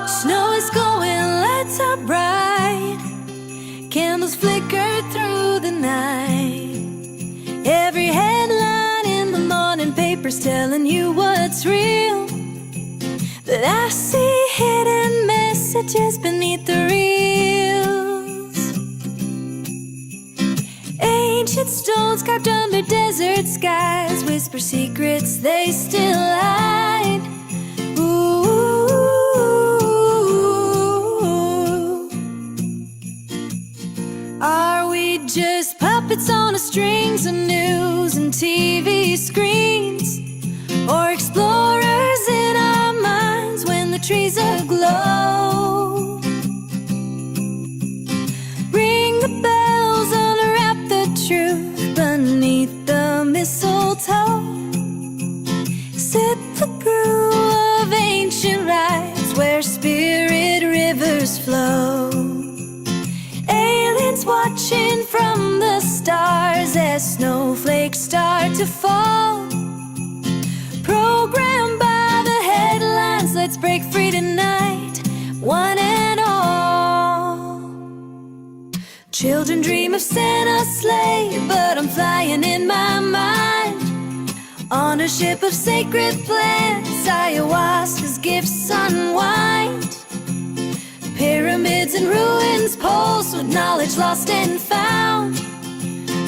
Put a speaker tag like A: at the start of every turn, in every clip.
A: Snow is going, lights are bright, candles flicker through the night. Every headline in the morning paper's telling you what's real, but I see hidden messages beneath the reels. Ancient stones carved under desert skies whisper secrets they still hide. Are we just puppets on the strings of news and TV screens, or explorers in our minds when the trees aglow? Ring the bells, unwrap the truth beneath the mistletoe. Sip the brew of ancient rites where spirit rivers flow. Aliens watching from the stars as snowflakes start to fall. Programmed by the headlines, let's break free tonight, one and all. Children dream of Santa's sleigh, but I'm flying in my mind on a ship of sacred plants, ayahuasca's gifts unwind. Pyramids and ruins pulse with knowledge lost and found.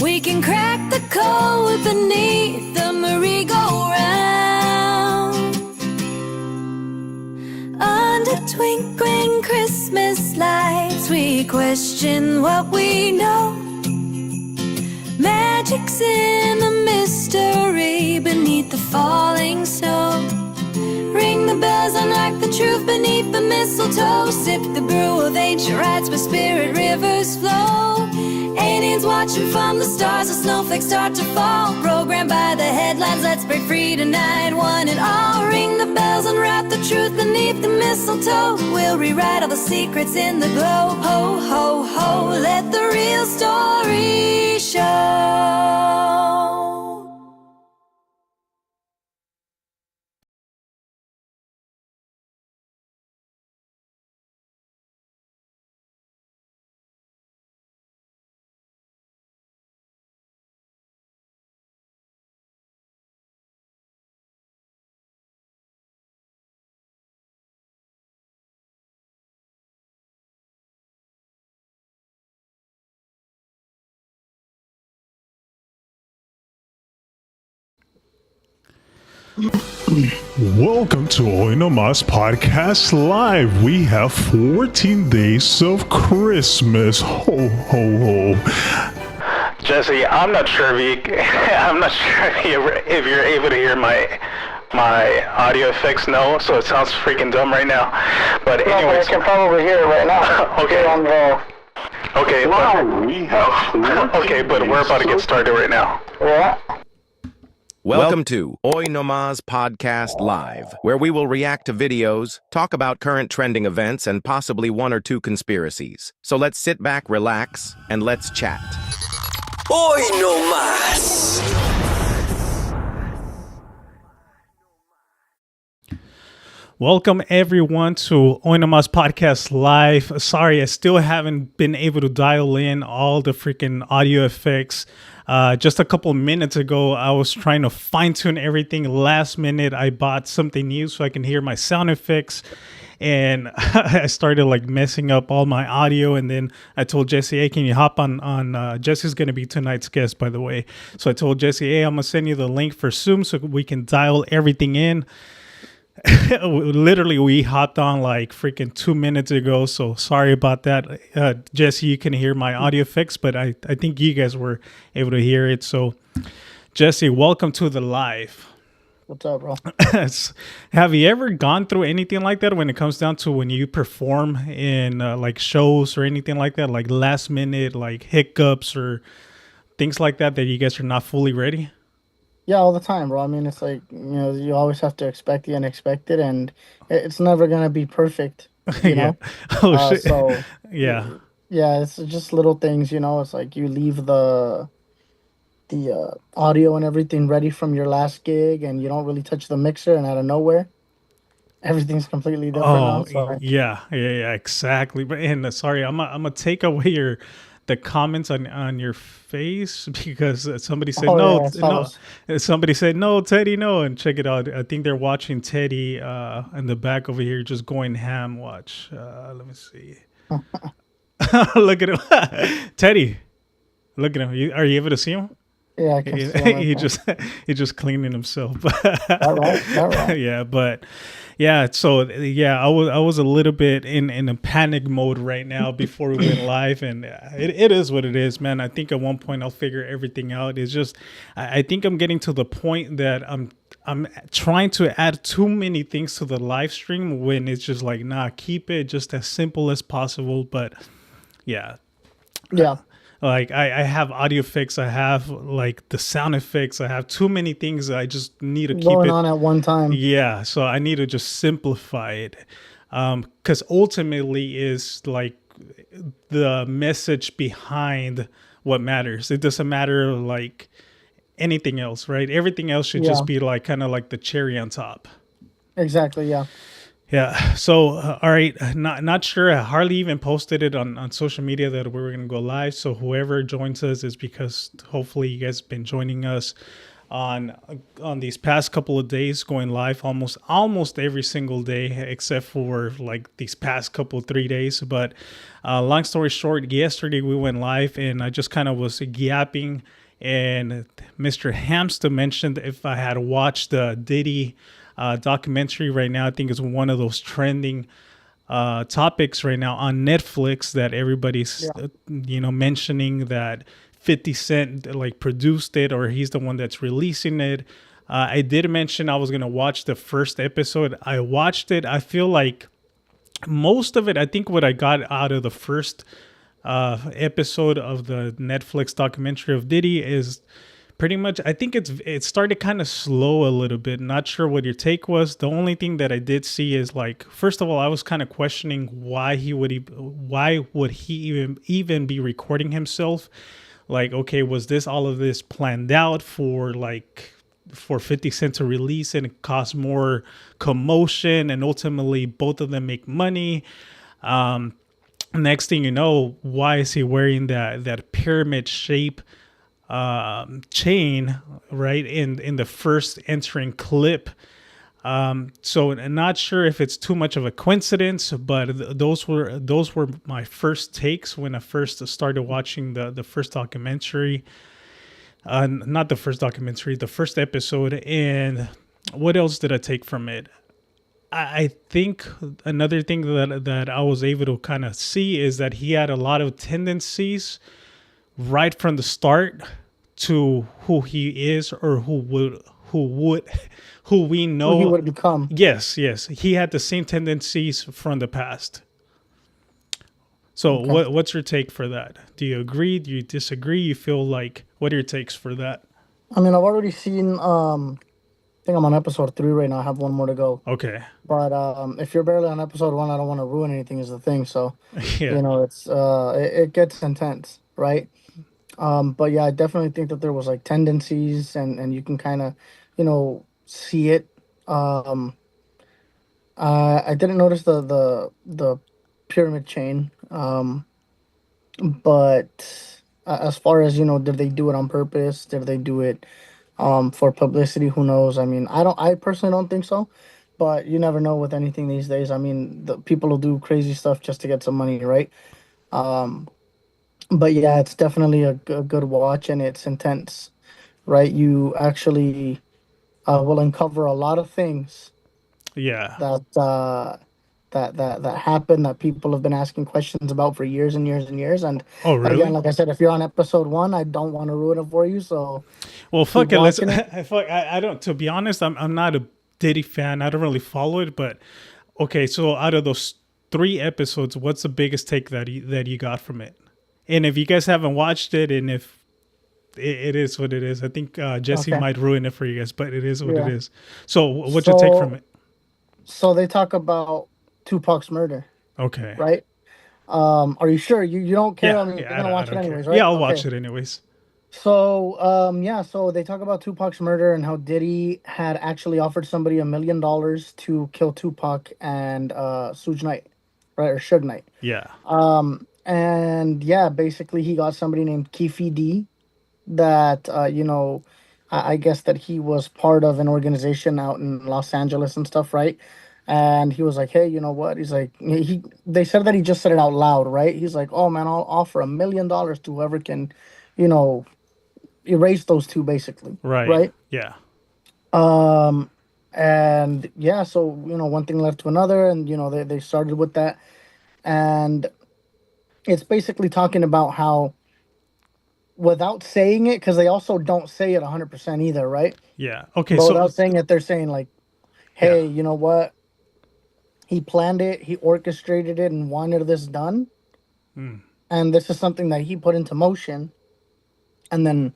A: We can crack the code beneath the merry-go-round. Under twinkling Christmas lights, we question what we know. Magic's in the mystery beneath the falling snow. Ring the bells, unlock the truth beneath the mistletoe. Sip the brew of ancient rites where spirit rivers flow. Aliens watching from the stars as snowflakes start to fall. Programmed by the headlines, let's break free tonight, one and all. Ring the bells, unwrap the truth beneath the mistletoe. We'll rewrite all the secrets in the glow. Ho, ho, ho, let the real story show.
B: Welcome to Nomas Podcast Live. We have 14 days of Christmas. Ho ho ho.
C: Jesse, I'm not sure if you're able to hear my audio effects. No, so it sounds freaking dumb right now. But anyway,
D: I can probably hear it right now.
C: Okay.
D: On the...
C: Okay.
B: Wow, we have
C: Okay, but we're about to get started right now.
D: Yeah.
E: Welcome to Nomas Podcast Live, where we will react to videos, talk about current trending events, and possibly one or two conspiracies. So let's sit back, relax, and let's chat.
F: Nomas.
G: Welcome everyone to Nomas Podcast Live. Sorry, I still haven't been able to dial in all the freaking audio effects. Just a couple minutes ago, I was trying to fine tune everything. Last minute, I bought something new so I can hear my sound effects. And I started like messing up all my audio. And then I told Jesse, hey, can you hop on Jesse's going to be tonight's guest, by the way. So I told Jesse, hey, I'm going to send you the link for Zoom so we can dial everything in. Literally, we hopped on like freaking 2 minutes ago, so sorry about that. Jesse, you can hear my audio fix, but I think you guys were able to hear it. So Jesse, welcome to the live.
D: What's up, bro?
G: Have you ever gone through anything like that when it comes down to when you perform in like shows or anything like that, like last minute like hiccups or things like that you guys are not fully ready?
D: Yeah, all the time, bro. I mean, it's like, you always have to expect the unexpected, and it's never going to be perfect, you know?
G: Oh, shit.
D: So,
G: yeah,
D: it's just little things, It's like you leave the audio and everything ready from your last gig, and you don't really touch the mixer, and out of nowhere, everything's completely different now.
G: Oh,
D: So
G: yeah, exactly. But sorry, I'm gonna take away the comments on your face because somebody said
D: oh
G: no,
D: yeah, it's
G: no.
D: always
G: Somebody said no, Teddy, no, and check it out. I think they're watching Teddy in the back over here, just going ham. Watch. Let me see. Look at him, Teddy. Look at him. Are you able to see him?
D: yeah. I can see him right
G: he
D: there.
G: just he just cleaning himself.
D: That right, that right.
G: Yeah, but yeah, so yeah, I was a little bit in a panic mode right now before we went live, and it is what it is, man. I think at one point I'll figure everything out. It's just I think I'm getting to the point that I'm trying to add too many things to the live stream when it's just like, nah, keep it just as simple as possible. But yeah,
D: Yeah,
G: like I have audio effects, I have like the sound effects, I have too many things that I just need to keep
D: going
G: it.
D: on at one time.
G: Yeah, so I need to just simplify it, because ultimately is like the message behind what matters. It doesn't matter like anything else, right? Everything else should
D: Yeah,
G: just be like kind of like the cherry on top.
D: exactly. Yeah.
G: Yeah. So, all right. Not sure. I hardly even posted it on social media that we were going to go live. So whoever joins us is because hopefully you guys have been joining us on these past couple of days, going live almost every single day, except for like these past couple 3 days. But long story short, yesterday we went live and I just kind of was yapping. And Mr. Hamster mentioned if I had watched the Diddy documentary right now. I think it's one of those trending topics right now on Netflix that everybody's
D: Yeah.
G: mentioning that 50 Cent like produced it or he's the one that's releasing it. I did mention I was gonna watch the first episode. I watched it. I feel like most of it, I think what I got out of the first episode of the Netflix documentary of Diddy is pretty much, I think it started kind of slow a little bit. Not sure what your take was. The only thing that I did see is like, first of all, I was kind of questioning why would he even be recording himself? Like, okay, was this all of this planned out for 50 Cent to release and it cause more commotion and ultimately both of them make money? Next thing you know, why is he wearing that pyramid shape chain right in the first entering clip? So I'm not sure if it's too much of a coincidence, but those were my first takes when I first started watching the first documentary. Not the first documentary, the first episode. And what else did I take from it? I think another thing that I was able to kind of see is that he had a lot of tendencies right from the start to who he is or who we know
D: Who he would become.
G: Yes, he had the same tendencies from the past. So
D: Okay.
G: what's your take for that? Do you agree? Do you disagree? You feel like, what are your takes for that?
D: I mean, I've already seen. I think I'm on episode 3 right now. I have one more to go.
G: Okay.
D: But if you're barely on episode 1, I don't want to ruin anything. Is the thing. So
G: Yeah.
D: it's it gets intense, right? But yeah, I definitely think that there was like tendencies, and you can kind of, see it. I didn't notice the pyramid chain. But as far as did they do it on purpose? Did they do it for publicity? Who knows? I mean, I personally don't think so, but you never know with anything these days. I mean, the people will do crazy stuff just to get some money, right? But yeah, it's definitely a good watch, and it's intense, right? You actually will uncover a lot of things
G: Yeah.
D: that that happen that people have been asking questions about for years and years and years. And
G: Oh,
D: again,
G: really?
D: like I said, if you're on episode 1, I don't want to ruin it for you. So
G: Well,
D: keep
G: fuck it. Let's.
D: watching it.
G: I don't. To be honest, I'm not a Diddy fan. I don't really follow it. But okay, so out of those 3 episodes, what's the biggest take that you got from it? And if you guys haven't watched it, and if it is what it is, I think Jesse
D: Okay.
G: might ruin it for you guys. But it is what it
D: Yeah.
G: is. So what's your take from it?
D: So they talk about Tupac's murder,
G: Okay.
D: right? Are you sure you don't care?
G: Yeah.
D: I mean,
G: Yeah.
D: you're gonna
G: I
D: watch it
G: don't care.
D: anyways, right?
G: Yeah, I'll
D: Okay.
G: watch it anyways.
D: So they talk about Tupac's murder and how Diddy had actually offered somebody $1 million to kill Tupac and Suge Knight, right, or Suge Knight.
G: Yeah.
D: And yeah, basically he got somebody named Keefe D that I guess that he was part of an organization out in Los Angeles and stuff, right? And he was like, hey, you know what? He's like, they said that he just said it out loud, right? He's like, oh man, I'll offer $1 million to whoever can, you know, erase those two, basically,
G: Right.
D: right?
G: Yeah.
D: And yeah, so one thing led to another, and they started with that, and it's basically talking about how, without saying it, because they also don't say it 100% either, right?
G: Yeah. Okay.
D: But
G: So
D: without saying it, they're saying like,
G: yeah.
D: hey, you know what? He planned it, he orchestrated it, and wanted this done. And this is something that he put into motion. And then,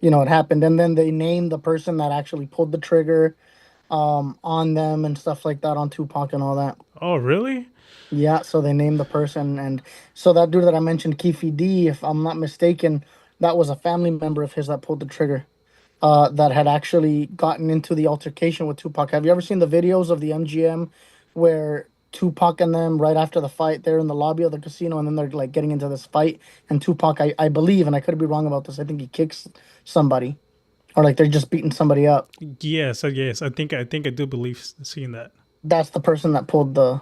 D: it happened. And then they named the person that actually pulled the trigger on them and stuff like that, on Tupac and all that.
G: Oh, really?
D: Yeah, so they named the person. And so that dude that I mentioned, Keefe D, if I'm not mistaken, that was a family member of his that pulled the trigger. That had actually gotten into the altercation with Tupac. Have you ever seen the videos of the MGM where Tupac and them, right after the fight, they're in the lobby of the casino, and then they're like getting into this fight, and Tupac, I believe, and I could be wrong about this, I think he kicks somebody, or like they're just beating somebody up.
G: Yes. Yes. I think I do believe seeing that.
D: That's the person that pulled the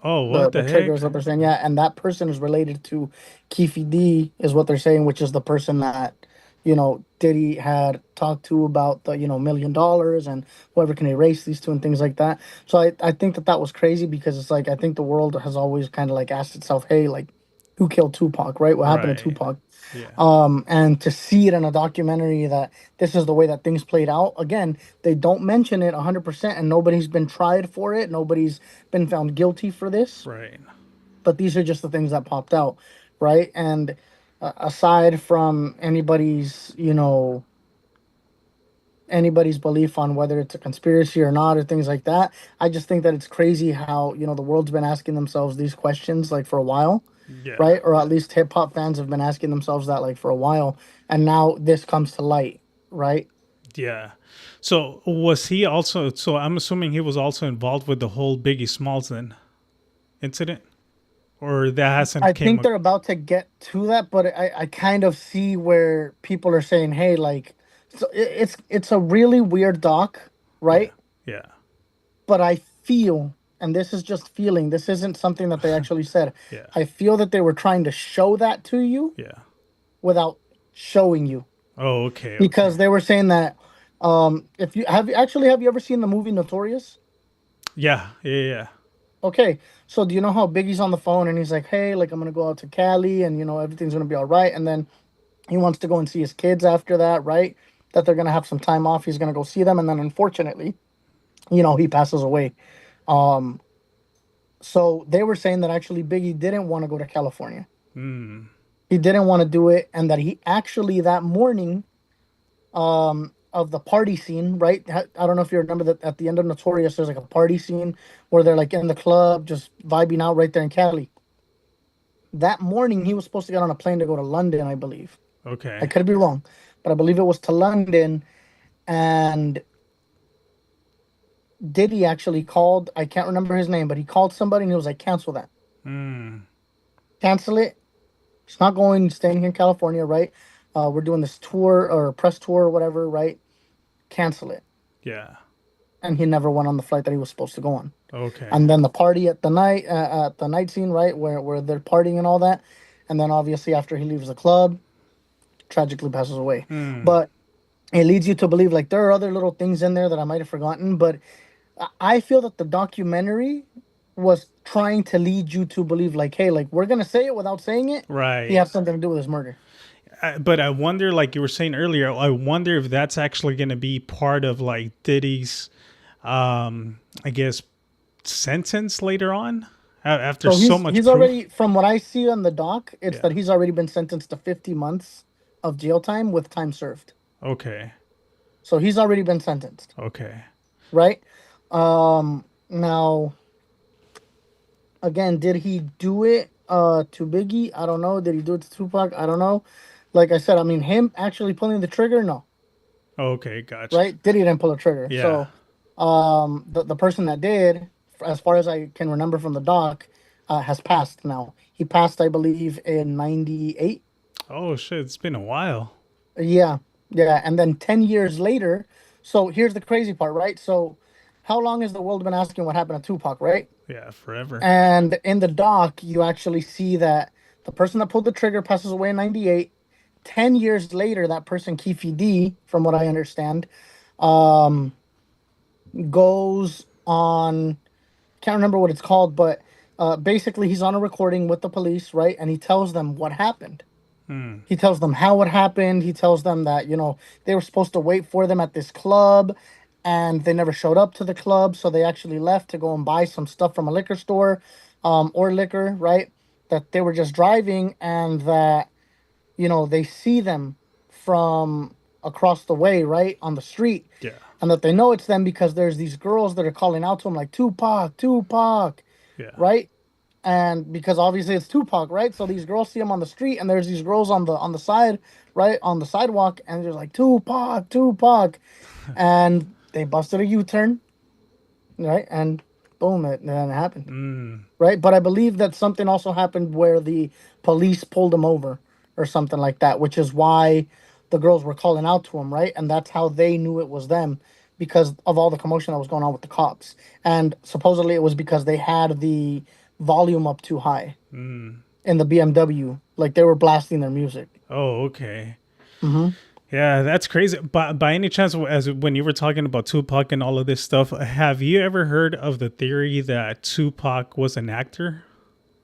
G: Oh,
D: the
G: what
D: the
G: the
D: triggers,
G: heck?
D: what they're saying. Yeah, and that person is related to Keefe D, is what they're saying, which is the person that Diddy had talked to about the $1 million, and whoever can erase these two and things like that. So I think that was crazy, because it's like, I think the world has always kind of like asked itself, hey, like, who killed Tupac, right? What happened to
G: Right.
D: Tupac?
G: Yeah.
D: And to see it in a documentary that this is the way that things played out. Again, they don't mention it 100%, and nobody's been tried for it. Nobody's been found guilty for this.
G: Right.
D: But these are just the things that popped out, right? And aside from anybody's belief on whether it's a conspiracy or not, or things like that, I just think that it's crazy how the world's been asking themselves these questions like for a while,
G: Yeah.
D: right? Or at least hip hop fans have been asking themselves that like for a while, and now this comes to light, right?
G: Yeah. So was he also? So I'm assuming he was also involved with the whole Biggie Smalls then incident, or that
D: I
G: hasn't
D: think
G: came.
D: they're about to get to that, but I kind of see where people are saying, hey, like, so it's a really weird doc,
G: Yeah.
D: right?
G: Yeah.
D: But I feel, and this is just feeling, this isn't something that they actually said.
G: Yeah.
D: I feel that they were trying to show that to you
G: Yeah.
D: without showing you,
G: Oh, okay.
D: because
G: Okay.
D: they were saying that, if have you ever seen the movie Notorious?
G: Yeah. Yeah. Yeah.
D: Okay, so do you know how Biggie's on the phone and he's like, hey, like, I'm gonna go out to Cali, and everything's gonna be all right, and then he wants to go and see his kids after that, right? That they're gonna have some time off. He's gonna go see them, and then unfortunately, he passes away. Um, so they were saying that actually Biggie didn't want to go to California. He didn't want to do it, and that he actually, that morning, of the party scene, right? I don't know if you remember that at the end of Notorious, there's like a party scene where they're like in the club, just vibing out right there in Cali. That morning, he was supposed to get on a plane to go to London, I believe. I
G: Okay.
D: could be wrong, but I believe it was to London. And Diddy actually called, I can't remember his name, but he called somebody and he was like, cancel that. Cancel it. He's not going, staying here in California, right? We're doing this tour or press tour or whatever, right? Cancel it.
G: Yeah.
D: And he never went on the flight that he was supposed to go on.
G: Okay.
D: And then the party at the night scene, right, where they're partying and all that. And then obviously after he leaves the club, tragically passes away. But it leads you to believe like there are other little things in there that I might have forgotten, but I feel that the documentary was trying to lead you to believe like, hey, like, we're gonna say it without saying it. He
G: Right.
D: has something to do with his murder.
G: But I wonder, like you were saying earlier, I wonder if that's actually going to be part of like Diddy's, I guess, sentence later on after
D: So
G: so
D: he's
G: much
D: he's
G: proof.
D: already, from what I see on the doc, it's
G: Yeah.
D: that he's already been sentenced to 50 months of jail time with time served.
G: Okay.
D: So he's already been sentenced,
G: Okay.
D: right? Now, again, did he do it to Biggie? I don't know. Did he do it to Tupac? I don't know. like I said, I mean, him actually pulling the trigger, no,
G: Okay, gotcha.
D: right? Diddy didn't pull the trigger.
G: Yeah.
D: So, the person that did, as far as I can remember from the doc, has passed now. He passed, I believe, in '98.
G: Oh shit, it's been a while.
D: Yeah, yeah, and then 10 years later. So here's the crazy part, right? So, how long has the world been asking what happened to Tupac, right?
G: Yeah, forever.
D: And in the doc, you actually see that the person that pulled the trigger passes away in '98. 10 years later, that person, Keefe D, from what I understand, um, goes on, can't remember what it's called, but basically he's on a recording with the police, right? And he tells them what happened. He tells them how it happened. He tells them that, they were supposed to wait for them at this club and they never showed up to the club. So they actually left to go and buy some stuff from a liquor store, or liquor, right? That they were just driving and that, they see them from across the way, right? On the street.
G: Yeah.
D: And that they know it's them because there's these girls that are calling out to him like, Tupac, Tupac,
G: Yeah.
D: right? And because obviously it's Tupac, right? So these girls see him on the street, and there's these girls on the side, right, on the sidewalk, and they're like, Tupac, Tupac, and they busted a U-turn, right? And boom, it then happened, right? But I believe that something also happened where the police pulled him over or something like that, which is why the girls were calling out to him, right? And that's how they knew it was them, because of all the commotion that was going on with the cops. And supposedly it was because they had the volume up too high in the BMW. Like they were blasting their music.
G: Oh, okay. Yeah, that's crazy. But by any chance, as when you were talking about Tupac and all of this stuff, have you ever heard of the theory that Tupac was an actor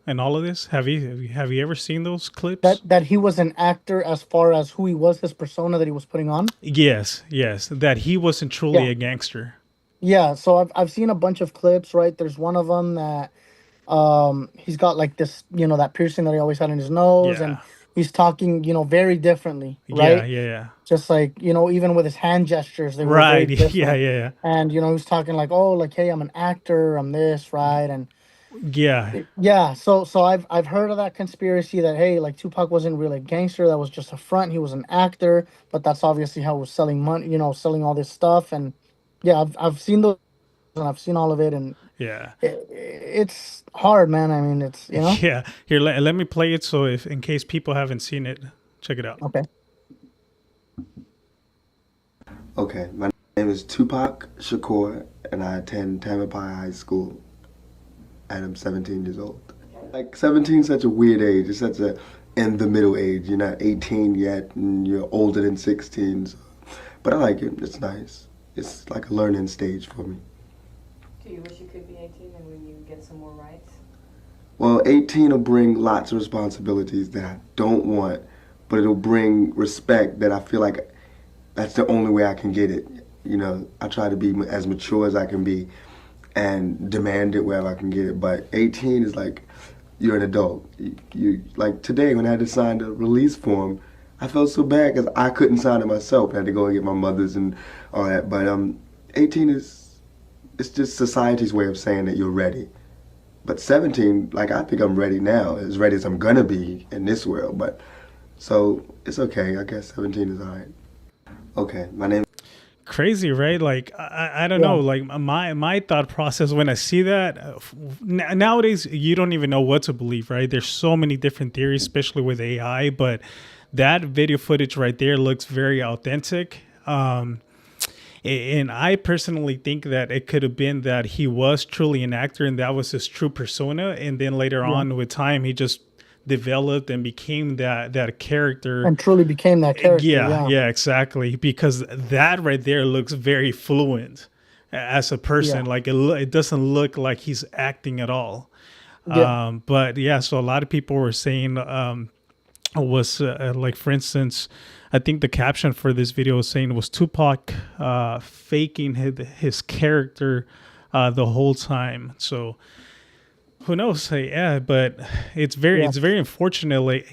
G: and all of this? Have you ever seen those clips?
D: That he was an actor as far as who he was, his persona that he was putting on.
G: Yes, that he wasn't truly
D: Yeah.
G: a gangster.
D: Yeah, so I've seen a bunch of clips, right? There's one of them that he's got like this, that piercing that he always had in his nose,
G: Yeah.
D: and he's talking, very differently,
G: Yeah,
D: right?
G: yeah.
D: Just like, even with his hand gestures, they were very
G: Right.
D: different.
G: Yeah.
D: And he was talking like, oh, like, hey, I'm an actor, I'm this, right? And
G: Yeah.
D: yeah, so I've heard of that conspiracy that, hey, like Tupac wasn't really a gangster, that was just a front, he was an actor, but that's obviously how he was selling money, selling all this stuff. And yeah, I've seen those, and I've seen all of it, and
G: Yeah.
D: it's hard, man. I mean, it's
G: Yeah. Here, let me play it so if in case people haven't seen it, check it out.
D: okay.
F: Okay, my name is Tupac Shakur, and I attend Tamalpais High School, and I'm 17 years old. Like, 17 is such a weird age. It's such a in the middle age. You're not 18 yet, and you're older than 16. So. But I like it. It's nice. It's like a learning stage for me.
H: Do you wish you could be 18 and when you get some more rights?
F: Well, 18 will bring lots of responsibilities that I don't want, but it'll bring respect that I feel like that's the only way I can get it. I try to be as mature as I can be and demand it wherever I can get it. But 18 is like, you're an adult. You like today when I had to sign the release form, I felt so bad because I couldn't sign it myself. I had to go and get my mother's and all that. But 18 it's just society's way of saying that you're ready. But 17, like, I think I'm ready now, as ready as I'm gonna be in this world. But so it's okay. I guess 17 is all right. Okay, my name.
G: Crazy, right? Like I don't know. Like my thought process when I see that nowadays, you don't even know what to believe, right? There's so many different theories, especially with AI. But that video footage right there looks very authentic. And I personally think that it could have been that he was truly an actor and that was his true persona. And then later on with time, he just developed and became that character.
D: And truly became that character.
G: Yeah, exactly. Because that right there looks very fluent as a person. Like it doesn't look like he's acting at all. But yeah, so a lot of people were saying was like, for instance, I think the caption for this video was saying it was Tupac faking his character the whole time. So who knows? Yeah, but it's very unfortunate, like,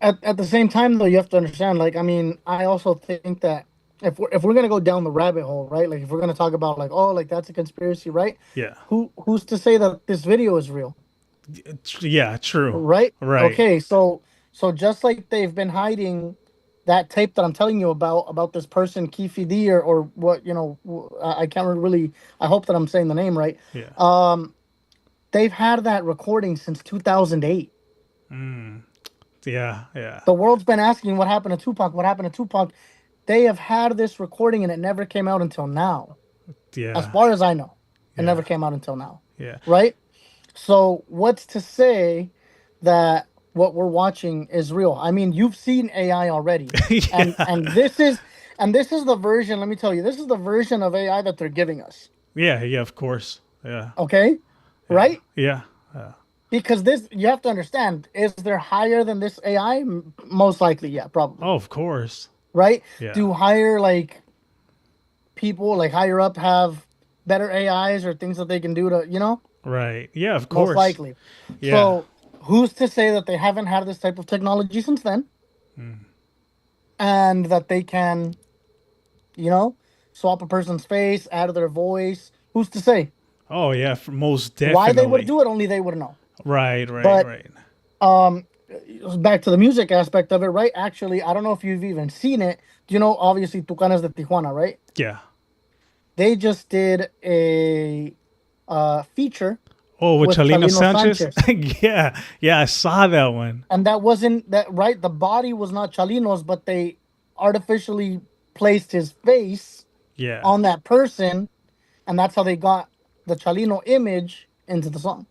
D: At the same time, though, you have to understand. Like, I mean, I also think that if we're gonna go down the rabbit hole, right? Like, if we're gonna talk about like, oh, like that's a conspiracy, right?
G: Yeah.
D: Who's to say that this video is real?
G: Yeah. True.
D: Right.
G: Right.
D: Okay. So So just like they've been hiding that tape that I'm telling you about this person Kifi D or what I can't really. I hope that I'm saying the name right.
G: Yeah.
D: They've had that recording since 2008.
G: Yeah. Yeah.
D: The world's been asking what happened to Tupac. What happened to Tupac? They have had this recording and it never came out until now. As
G: Yeah.
D: far as I know, it
G: Yeah.
D: never came out until now.
G: Yeah.
D: Right? So what's to say that what we're watching is real? I mean, you've seen AI already, and this is the version. Let me tell you, this is the version of AI that they're giving us.
G: Yeah. Yeah. Of course. Yeah.
D: Okay, right?
G: Yeah.
D: Because this, you have to understand, is there higher than this AI? Most likely, yeah, probably.
G: Oh, of course.
D: Right?
G: Yeah.
D: Do higher like people like higher up have better AIs or things that they can do to.
G: Right. Yeah. Of course.
D: Most likely.
G: Yeah.
D: So who's to say that they haven't had this type of technology since then? And that they can, swap a person's face, add their voice. Who's to say?
G: Oh yeah. Most definitely.
D: Why they would do it, only they would know.
G: Right. Right.
D: But-
G: right.
D: Back to the music aspect of it, right? Actually, I don't know if you've even seen it. Do you know, obviously, Tucanes de Tijuana, right?
G: Yeah.
D: They just did a feature.
G: Oh, with Chalino
D: Chalino
G: Sanchez. Yeah. Yeah. I saw that one.
D: And that wasn't that right. The body was not Chalino's, but they artificially placed his face
G: Yeah.
D: on that person, and that's how they got the Chalino image into the song.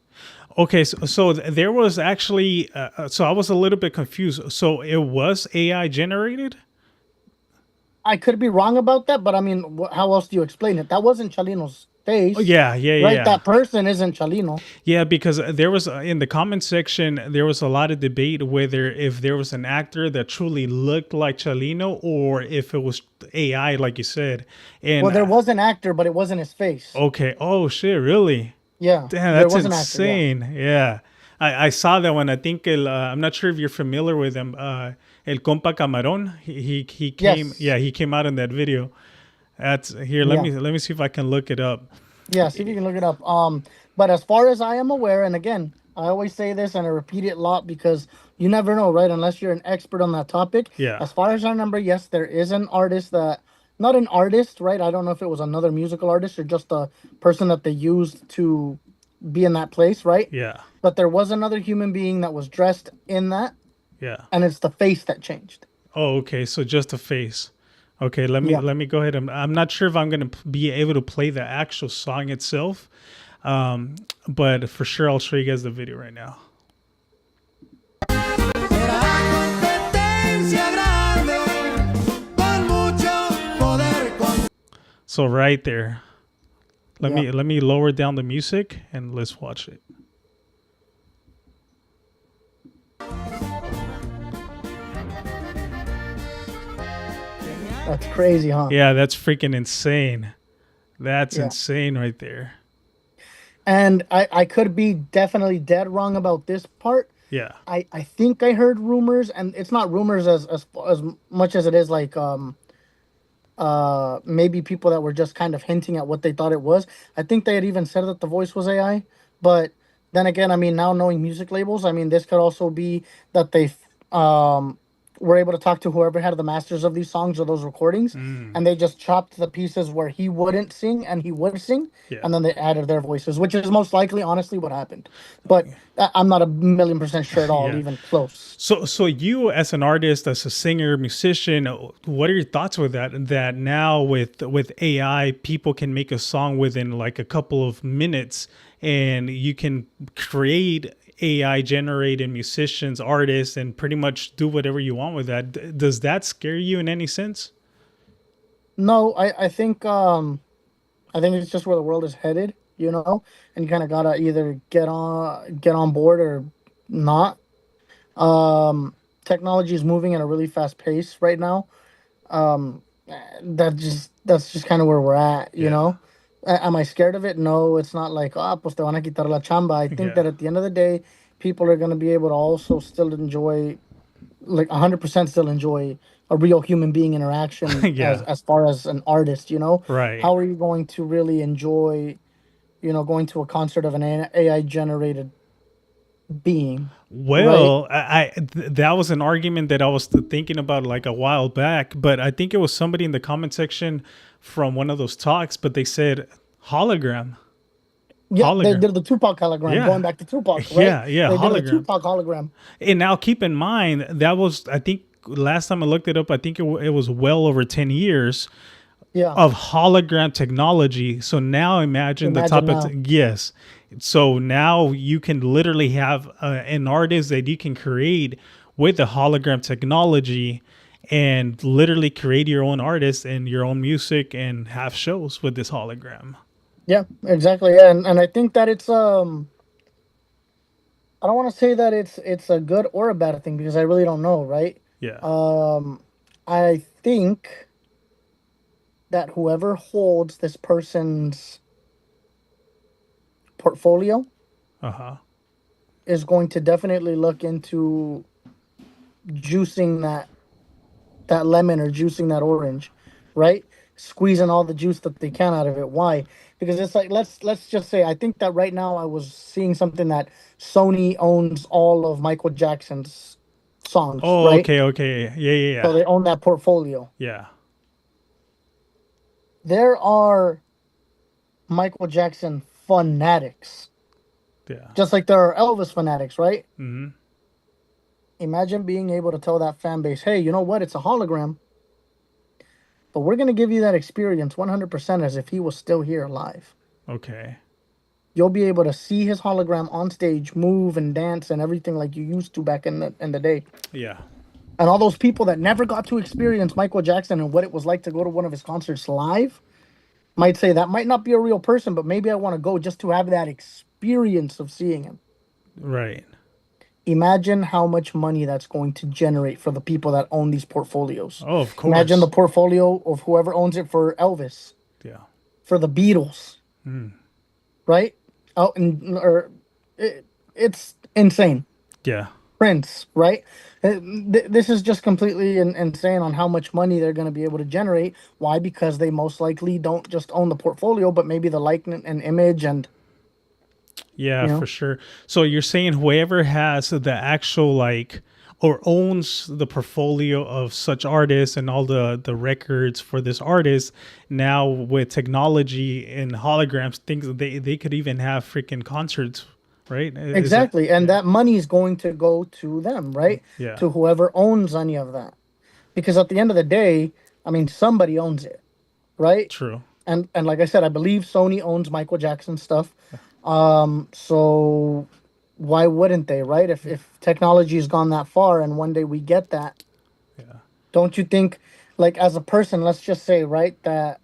G: Okay, so there was actually, so I was a little bit confused. So it was AI generated?
D: I could be wrong about that, but I mean, how else do you explain it? That wasn't Chalino's face.
G: Oh, yeah, yeah,
D: Right,
G: yeah.
D: that person isn't Chalino.
G: Yeah, because there was, in the comment section, there was a lot of debate whether if there was an actor that truly looked like Chalino or if it was AI, like you said. And
D: Well, there was an actor, but it wasn't his face.
G: okay. Oh, shit, really?
D: Yeah.
G: Damn,
D: there
G: that's
D: was an actor, yeah.
G: insane. Yeah. I saw that one. I think I'm not sure if you're familiar with him. El Compa Camarón. He came.
D: Yes.
G: Yeah, he came out in that video. That's here. Let
D: Yeah.
G: me see if I can look it up.
D: Yeah, see if you can look it up. But as far as I am aware, and again, I always say this and I repeat it a lot because you never know, right? Unless you're an expert on that topic.
G: Yeah.
D: As far as I remember, yes, there is an artist that, not an artist, right? I don't know if it was another musical artist or just a person that they used to be in that place, right?
G: Yeah.
D: But there was another human being that was dressed in that,
G: Yeah.
D: and it's the face that changed.
G: Oh, okay. So just a face. Okay. Let me
D: Yeah.
G: let me go ahead. I'm not sure if I'm gonna be able to play the actual song itself, but for sure I'll show you guys the video right now. So right there. Let me lower down the music and let's watch it.
D: That's crazy, huh?
G: Yeah, that's freaking insane. That's
D: Yeah.
G: insane right there.
D: And I could be definitely dead wrong about this part.
G: Yeah.
D: I think I heard rumors, and it's not rumors as much as it is like maybe people that were just kind of hinting at what they thought it was. I think they had even said that the voice was AI, but then again, I mean, now knowing music labels, I mean, this could also be that they were able to talk to whoever had the masters of these songs or those recordings, and they just chopped the pieces where he wouldn't sing and he would sing,
G: Yeah.
D: and then they added their voices, which is most likely, honestly, what happened. But I'm not 1,000,000% sure at all,
G: Yeah.
D: even close.
G: So you as an artist, as a singer, musician, what are your thoughts with that? That now with AI, people can make a song within like a couple of minutes, and you can create AI generated musicians, artists, and pretty much do whatever you want with that. Does that scare you in any sense?
D: No, I think it's just where the world is headed, and you kind of gotta either get on board or not. Technology is moving at a really fast pace right now. That's just kind of where we're at, you know. Am I scared of it? No, it's not like pues te van a quitar la chamba. I think that at the end of the day, people are going to be able to also still enjoy, like 100% still enjoy a real human being interaction as far as an artist,
G: Right.
D: How are you going to really enjoy, going to a concert of an AI generated, being.
G: Well, that was an argument that I was thinking about like a while back, but I think it was somebody in the comment section from one of those talks, but they said hologram.
D: Yeah, they
G: Hologram.
D: did the Tupac hologram,
G: Yeah.
D: going back to Tupac, right?
G: Yeah,
D: They did the
G: hologram.
D: Tupac hologram.
G: And now keep in mind, that was, I think, last time I looked it up, I think it was well over 10 years
D: Yeah.
G: of hologram technology. So now imagine the type
D: Imagine
G: of,
D: now.
G: yes. So now you can literally have an artist that you can create with the hologram technology and literally create your own artist and your own music and have shows with this hologram.
D: Yeah, exactly. Yeah, and I think that it's I don't want to say that it's a good or a bad thing because I really don't know, right?
G: Yeah.
D: I think that whoever holds this person's portfolio
G: Uh-huh.
D: is going to definitely look into juicing that lemon or juicing that orange, right? Squeezing all the juice that they can out of it. Why? Because it's like let's just say I think that right now I was seeing something that Sony owns all of Michael Jackson's songs,
G: Oh,
D: right?
G: okay, okay. Yeah, yeah,
D: So
G: yeah.
D: they own that portfolio.
G: Yeah.
D: There are Michael Jackson fanatics,
G: Yeah.
D: just like there are Elvis fanatics, right?
G: Mm-hmm.
D: Imagine being able to tell that fan base, hey, you know what? It's a hologram, but we're going to give you that experience 100% as if he was still here alive.
G: Okay.
D: You'll be able to see his hologram on stage, move and dance and everything like you used to back in the day.
G: Yeah.
D: And all those people that never got to experience Michael Jackson and what it was like to go to one of his concerts live might say that might not be a real person, but maybe I want to go just to have that experience of seeing him.
G: Right.
D: Imagine how much money that's going to generate for the people that own these portfolios.
G: Oh, of course.
D: Imagine the portfolio of whoever owns it for Elvis,
G: Yeah.
D: for the Beatles, right? Oh, it's insane.
G: Yeah.
D: Prince, right? This is just completely insane on how much money they're going to be able to generate. Why? Because they most likely don't just own the portfolio, but maybe the likeness and image and
G: Yeah,
D: you know.
G: for sure. So you're saying whoever has the actual like or owns the portfolio of such artists and all the records for this artist now with technology and holograms things they could even have freaking concerts, right? Is that
D: Exactly. And that money is going to go to them, right?
G: yeah,
D: To whoever owns any of that. Because at the end of the day, I mean, somebody owns it, right?
G: true.
D: And like I said, I believe Sony owns Michael Jackson stuff. So why wouldn't they, right? If technology has gone that far and one day we get that,
G: Yeah.
D: don't you think, like as a person, let's just say, right, that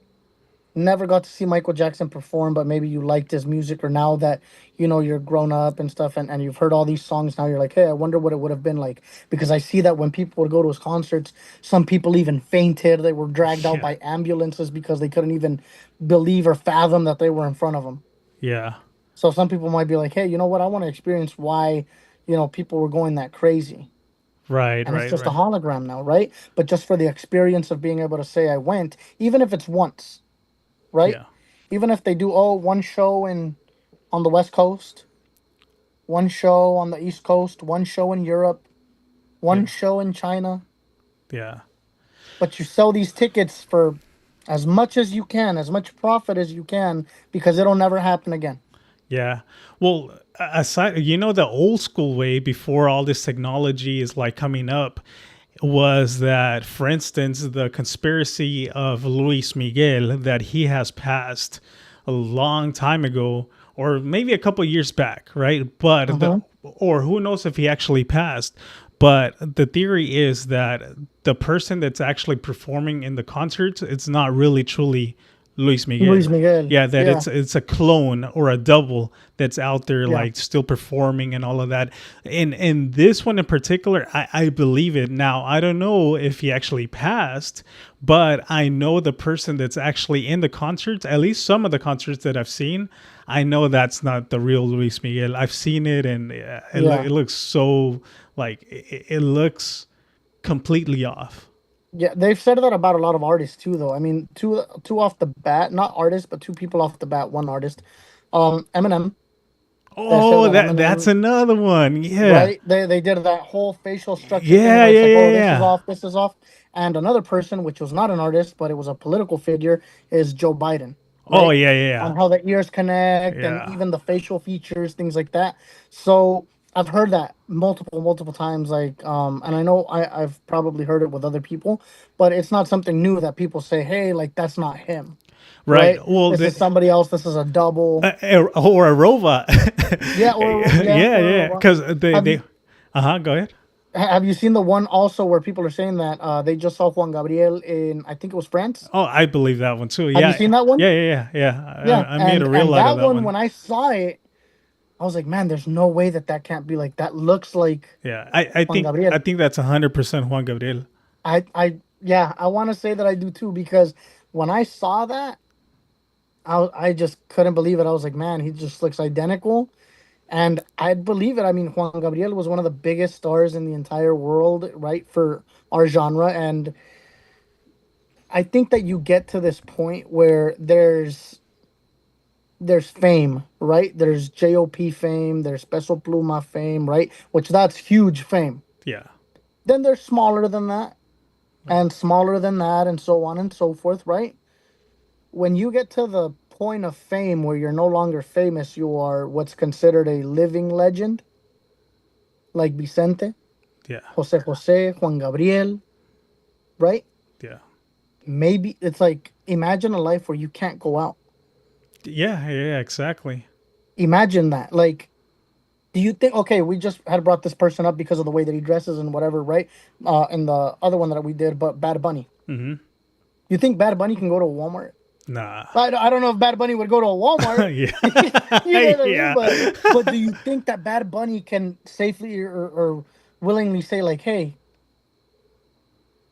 D: never got to see Michael Jackson perform, but maybe you liked his music, or now that you know you're grown up and stuff, and you've heard all these songs, now you're like, hey, I wonder what it would have been like. Because I see that when people would go to his concerts, some people even fainted. They were dragged out
G: Yeah.
D: by ambulances because they couldn't even believe or fathom that they were in front of him.
G: Yeah.
D: So some people might be like, hey, you know what? I want to experience why, people were going that crazy.
G: Right,
D: And it's
G: right,
D: just a
G: right.
D: hologram now, right? But just for the experience of being able to say I went, even if it's once, right?
G: Yeah.
D: Even if they do one show on the West Coast, one show on the East Coast, one show in Europe, one
G: Yeah.
D: show in China,
G: Yeah.
D: but you sell these tickets for as much as you can, as much profit as you can, because it'll never happen again.
G: Yeah. Well, aside, the old school way before all this technology is like coming up was that, for instance, the conspiracy of Luis Miguel that he has passed a long time ago, or maybe a couple years back, right? But or who knows if he actually passed. But the theory is that the person that's actually performing in the concerts, it's not really truly Luis Miguel.
D: Luis Miguel.
G: Yeah, that
D: Yeah.
G: it's a clone or a double that's out there,
D: Yeah.
G: like still performing and all of that. And this one in particular, I believe it. Now I don't know if he actually passed, but I know the person that's actually in the concerts. At least some of the concerts that I've seen, I know that's not the real Luis Miguel. I've seen it, and it looks so like it looks completely off.
D: Yeah, they've said that about a lot of artists too, though. I mean, two off the bat, not artists, but two people off the bat. One artist, Eminem. That said
G: Oh,
D: that
G: that's
D: Eminem,
G: another one. Yeah.
D: right? They did that whole facial structure thing
G: Yeah,
D: where it's
G: yeah,
D: like, oh,
G: yeah,
D: this is
G: yeah.
D: off, this is off. And another person, which was not an artist, but it was a political figure, is Joe Biden,
G: Oh,
D: right?
G: yeah, yeah,
D: On how the ears connect and
G: yeah.
D: even the facial features, things like that. So I've heard that multiple times, like, and I know I've probably heard it with other people, but it's not something new that people say, hey, like that's not him,
G: Right.
D: right?
G: Well,
D: This is somebody else. This is a double.
G: or a robot.
D: Yeah, or yeah,
G: Yeah,
D: or a
G: yeah.
D: robot.
G: Because
D: Have
G: they
D: you
G: go ahead.
D: have you seen the one also where people are saying that they just saw Juan Gabriel in, I think it was France?
G: Oh, I believe that one too.
D: Have you
G: Yeah,
D: seen that one?
G: yeah, yeah, yeah.
D: Yeah,
G: I made a reel
D: and
G: out of
D: that
G: that
D: one
G: one.
D: when I saw it, I was like, man, there's no way that that can't be like that. Looks like
G: Yeah,
D: Juan
G: I
D: Gabriel.
G: think that's 100% Juan Gabriel.
D: Yeah, I want to say that I do too because when I saw that, I just couldn't believe it. I was like, man, he just looks identical. And I'd believe it. I mean, Juan Gabriel was one of the biggest stars in the entire world, right, for our genre. And I think that you get to this point where there's fame, right? There's JOP fame, there's Peso Pluma fame, right? Which that's huge fame.
G: Yeah,
D: Then there's smaller than that, and smaller than that, and so on and so forth, right? When you get to the point of fame where you're no longer famous, you are what's considered a living legend, like Vicente,
G: yeah,
D: Jose, Juan Gabriel, right?
G: yeah,
D: Maybe it's like imagine a life where you can't go out.
G: yeah, yeah. Exactly.
D: Imagine that. Like, do you think? Okay, we just had brought this person up because of the way that he dresses and whatever, right? And the other one that we did, but Bad Bunny.
G: Mm-hmm.
D: You think Bad Bunny can go to a Walmart?
G: Nah.
D: I don't know if Bad Bunny would go to a Walmart.
G: Yeah,
D: You know what I mean?
G: yeah.
D: But do you think that Bad Bunny can safely or willingly say like, hey,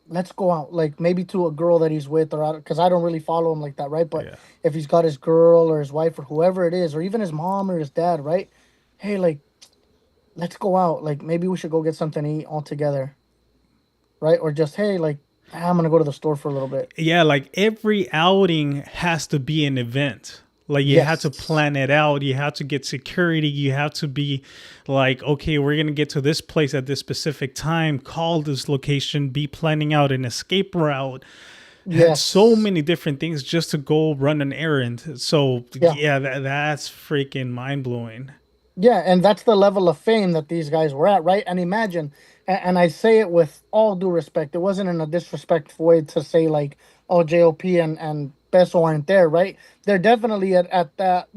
D: let's go out, like maybe to a girl that he's with, or because I don't really follow him like that, right? But
G: Yeah.
D: if he's got his girl or his wife or whoever it is, or even his mom or his dad, right? Hey, like, let's go out. Like maybe we should go get something to eat all together, right? Or just hey, like I'm gonna go to the store for a little bit.
G: Yeah, like every outing has to be an event. Like you have to
D: Yes.
G: plan it out. You have to get security. You have to be like, okay, we're gonna get to this place at this specific time. Call this location. Be planning out an escape route. Had
D: Yes.
G: so many different things just to go run an errand. So
D: Yeah.
G: yeah, that's freaking mind blowing.
D: Yeah, and that's the level of fame that these guys were at, right? And imagine, and I say it with all due respect, it wasn't in a disrespectful way to say like, oh, JOP and Peso aren't there, right? They're definitely at that,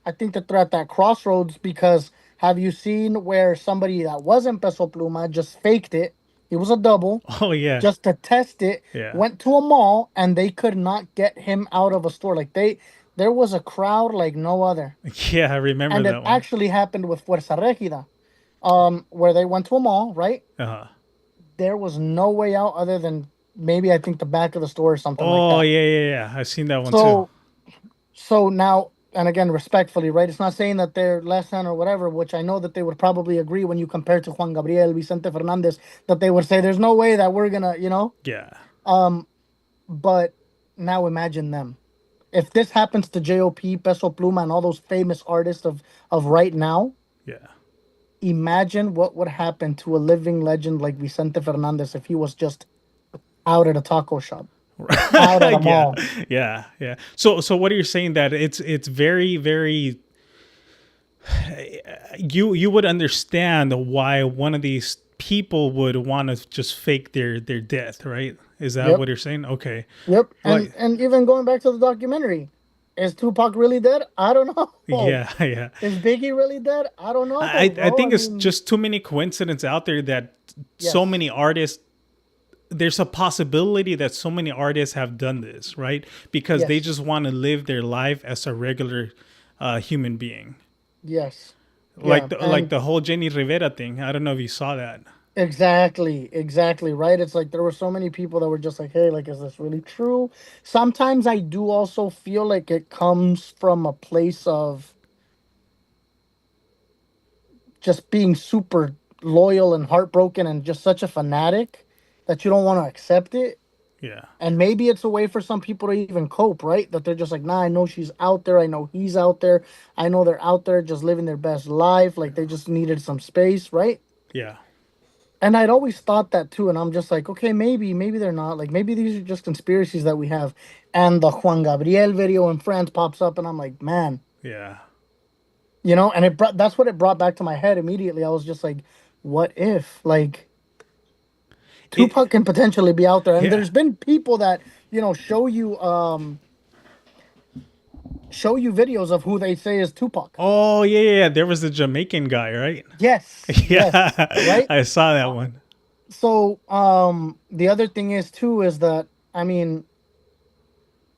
D: I think that they're at that crossroads because have you seen where somebody that wasn't Peso Pluma just faked it? It was a double
G: Oh yeah,
D: just to test it,
G: yeah,
D: went to a mall and they could not get him out of a store. Like there was a crowd like no other.
G: yeah. I remember
D: And it
G: that one.
D: actually happened with Fuerza Regida, where they went to a mall, right?
G: Uh-huh.
D: There was no way out other than maybe I think the back of the store or something
G: Oh
D: like that.
G: yeah, yeah, yeah. I've seen that one too.
D: So now, and again, respectfully, right? It's not saying that they're less than or whatever, which I know that they would probably agree when you compare to Juan Gabriel, Vicente Fernandez, that they would say there's no way that we're gonna,
G: Yeah,
D: But now imagine them. If this happens to JOP, Peso Pluma, and all those famous artists of right now,
G: yeah.
D: imagine what would happen to a living legend like Vicente Fernandez if he was just out at a taco shop, out at a
G: Yeah,
D: mall.
G: yeah, yeah. So what are you saying that it's very very you would understand why one of these people would want to just fake their death, right? Is that
D: Yep.
G: what you're saying? Okay.
D: Yep.
G: Like
D: And even going back to the documentary, is Tupac really dead? I don't know.
G: yeah, yeah.
D: Is Biggie really dead? I don't know.
G: I
D: Bro.
G: think it's
D: mean,
G: just too many coincidences out there that so
D: Yes.
G: many artists there's a possibility that so many artists have done this, right? Because they
D: Yes.
G: just want to live their life as a regular human being.
D: yes.
G: Like
D: Yeah,
G: like
D: and
G: the whole Jenny Rivera thing. I don't know if you saw that.
D: exactly, right? It's like there were so many people that were just like, hey, like, is this really true? Sometimes I do also feel like it comes from a place of just being super loyal and heartbroken and just such a fanatic that you don't want to accept it.
G: Yeah.
D: And maybe it's a way for some people to even cope, right? That they're just like, nah, I know she's out there. I know he's out there. I know they're out there just living their best life. Like they just needed some space, right?
G: Yeah.
D: And I'd always thought that too. And I'm just like, okay, maybe they're not. Like maybe these are just conspiracies that we have. And the Juan Gabriel video in France pops up, and I'm like, man,
G: Yeah.
D: you know. And that's what it brought back to my head immediately. I was just like, what if like Tupac can potentially be out there? And
G: Yeah.
D: there's been people that show you videos of who they say is Tupac.
G: Oh yeah. There was the Jamaican guy, right?
D: Yes.
G: Yeah.
D: Yes, right?
G: I saw that one.
D: So the other thing is too is that I mean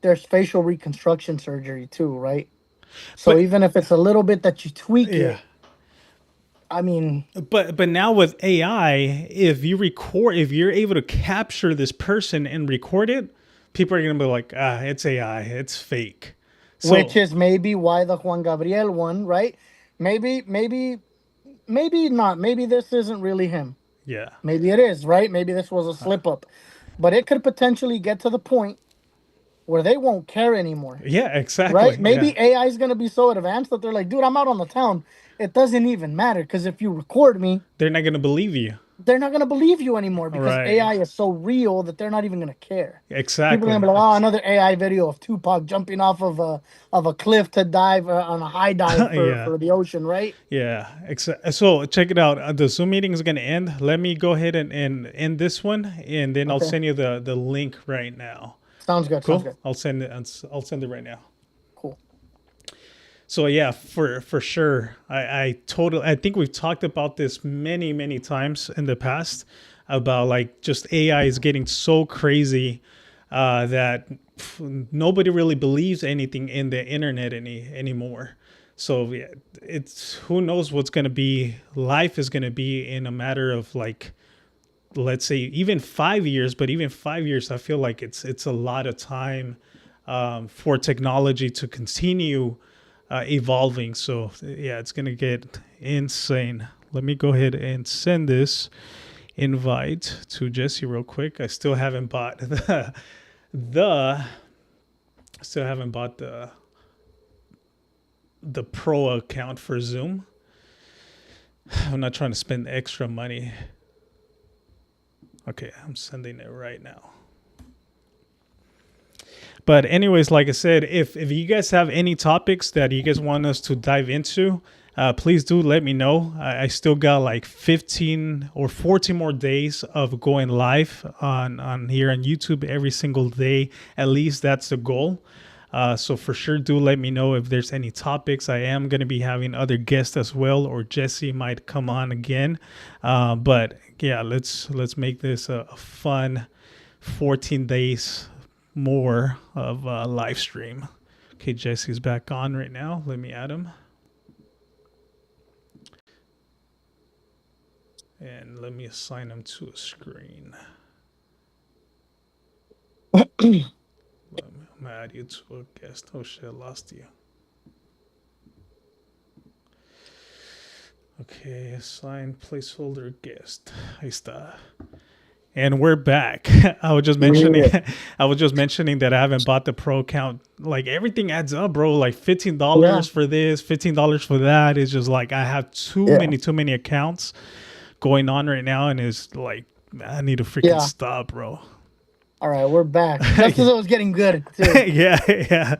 D: there's facial reconstruction surgery too, right? So
G: But-
D: even if it's a little bit that you tweak
G: Yeah.
D: it, I mean,
G: But now with AI, if you're able to capture this person and record it, people are gonna be like, it's AI, it's fake. So,
D: which is maybe why the Juan Gabriel one, right? Maybe not. Maybe this isn't really him.
G: yeah.
D: Maybe it is, right? Maybe this was a slip up. But it could potentially get to the point where they won't care anymore.
G: Yeah, exactly.
D: Right? Maybe
G: yeah.
D: AI is going to be so advanced that they're like, dude, I'm out on the town. It doesn't even matter because if you record me,
G: They're not gonna believe you.
D: they're not going to believe you anymore because
G: Right.
D: AI is so real that they're not even going to care.
G: Exactly.
D: People are going to be like, oh, another AI video of Tupac jumping off of a cliff to dive on a high dive
G: Yeah.
D: for the ocean, right?
G: Yeah. So check it out. The Zoom meeting is gonna end. Let me go ahead and end this one, and then I'll
D: Okay.
G: send you the link right now.
D: Sounds good.
G: Cool.
D: Sounds good.
G: I'll send it right now.
D: Cool.
G: So yeah, for sure. I think we've talked about this many times in the past about like just AI is getting so crazy that nobody really believes anything in the internet anymore. So yeah, it's who knows what's gonna be. Life is gonna be in a matter of like, let's say even 5 years. But even 5 years, I feel like it's a lot of time for technology to continue evolving. So yeah, it's gonna get insane. Let me go ahead and send this invite to Jesse real quick. I still haven't bought the pro account for Zoom. I'm not trying to spend extra money. Okay, I'm sending it right now. But anyways, like I said, if you guys have any topics that you guys want us to dive into, please do let me know. I still got like 15 or 14 more days of going live on here on YouTube every single day. At least that's the goal. So for sure, do let me know if there's any topics. I am going to be having other guests as well, or Jesse might come on again. But yeah, let's make this a fun 14 days more of a live stream. Okay, Jesse's back on right now. Let me add him. And let me assign him to a screen. I'm gonna add you to a guest. Oh shit, I lost you. Okay, assign placeholder guest. Ahí está. And we're back. I was just mentioning that I haven't bought the pro account. Like everything adds up, bro. Like $15 for this, $15 for that. It's just like I have too many accounts going on right now, and it's like I need to freaking stop, bro.
D: All right, we're back. Just as it was getting good, too.
G: yeah.
D: So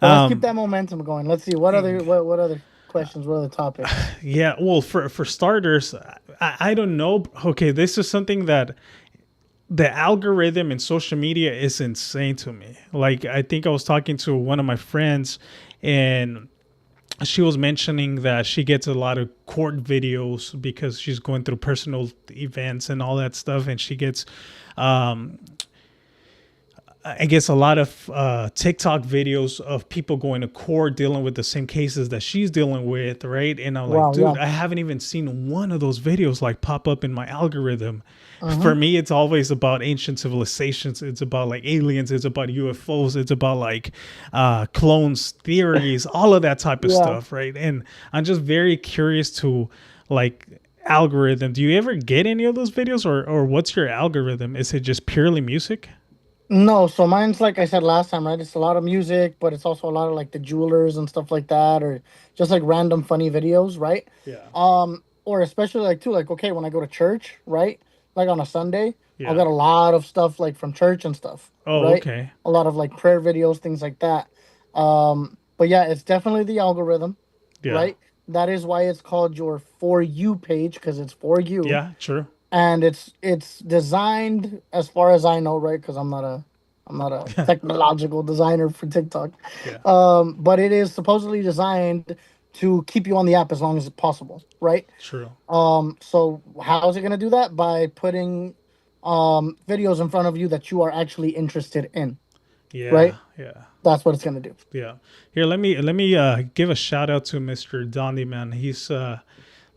D: let's keep that momentum going. Let's see what other questions, what other topics.
G: Yeah, well, for starters, I don't know. Okay, this is something that the algorithm in social media is insane to me. Like, I think I was talking to one of my friends, and she was mentioning that she gets a lot of court videos because she's going through personal events and all that stuff, and she gets I guess a lot of TikTok videos of people going to court dealing with the same cases that she's dealing with, right? And I'm like, dude, I haven't even seen one of those videos like pop up in my algorithm. For me, it's always about ancient civilizations. It's about like aliens. It's about UFOs. It's about like clones, theories, all of that type of stuff, right? And I'm just very curious to like algorithm. Do you ever get any of those videos, or what's your algorithm? Is it just purely music?
D: No, so mine's like I said last time, right? It's a lot of music, but it's also a lot of like the jewelers and stuff like that, or just like random funny videos, right?
G: Yeah.
D: Or especially like too, like okay, when I go to church, right? Like on a Sunday, I'll
G: Yeah.
D: get a lot of stuff like from church and stuff,
G: Oh,
D: right?
G: okay.
D: A lot of like prayer videos, things like that. But yeah, it's definitely the algorithm,
G: Yeah.
D: right? That is why it's called your For You page because it's for you,
G: Yeah, true.
D: and it's designed as far as I know, right? Because I'm not a technological designer for TikTok,
G: Yeah.
D: but it is supposedly designed to keep you on the app as long as possible, right?
G: True.
D: So how is it gonna do that? By putting videos in front of you that you are actually interested in,
G: Yeah.
D: right?
G: Yeah.
D: That's what it's gonna do.
G: Yeah. Here, let me give a shout out to Mr. Dondi, man. He's let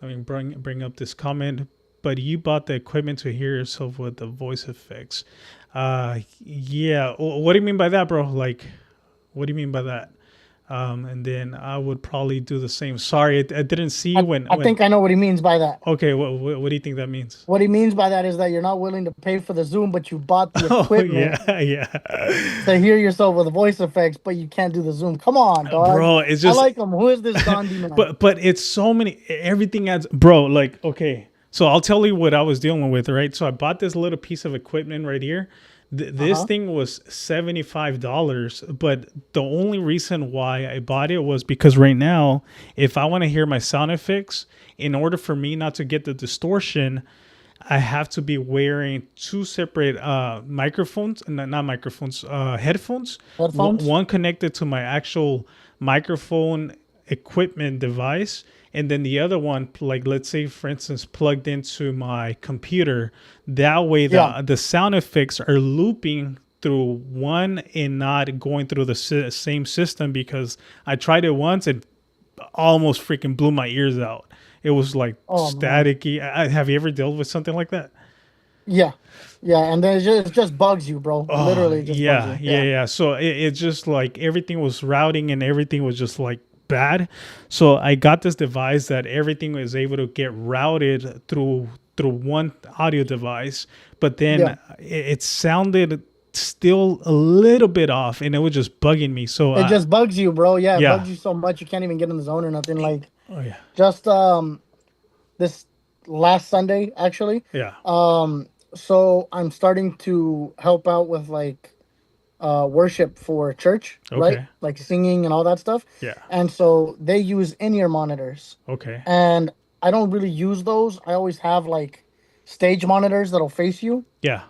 G: me bring up this comment. But you bought the equipment to hear yourself with the voice effects. Yeah. What do you mean by that, bro? Like, what do you mean by that? And then I would probably do the same. Sorry, I didn't see
D: I think I know what he means by that.
G: Okay, what do you think that means?
D: What he means by that is that you're not willing to pay for the Zoom, but you bought the
G: Oh
D: equipment
G: yeah, yeah.
D: to hear yourself with voice effects, but you can't do the Zoom. Come on, dog.
G: Bro, it's
D: I
G: just
D: like him. Who is this Dondi man?
G: but it's so many, everything adds, bro. Like, okay, so I'll tell you what I was dealing with, right? So I bought this little piece of equipment right here. This thing was $75, but the only reason why I bought it was because right now, if I want to hear my sound effects, in order for me not to get the distortion, I have to be wearing two separate microphones, not microphones, headphones.
D: Headphones?
G: One connected to my actual microphone equipment device, and then the other one, like let's say for instance, plugged into my computer. That way,
D: Yeah.
G: the sound effects are looping through one and not going through the same system. Because I tried it once and almost freaking blew my ears out. It was like
D: Oh man.
G: staticky. Have you ever dealt with something like that?
D: Yeah. Yeah. And then it just bugs you, bro.
G: Oh,
D: Literally just bugs
G: yeah,
D: you.
G: yeah,
D: Yeah.
G: yeah. So it just like everything was routing and everything was just like bad. So I got this device that everything was able to get routed through one audio device, but then
D: Yeah.
G: it sounded still a little bit off, and it was just bugging me. So
D: It just bugs you, bro. Yeah, it
G: yeah,
D: bugs you so much you can't even get in the zone or nothing. Like
G: oh yeah,
D: just this last Sunday actually.
G: yeah,
D: So I'm starting to help out with like worship for church, right?
G: okay,
D: Like singing and all that stuff.
G: yeah,
D: And so they use in-ear monitors.
G: okay,
D: And I don't really use those. I always have like stage monitors that'll face you.
G: yeah.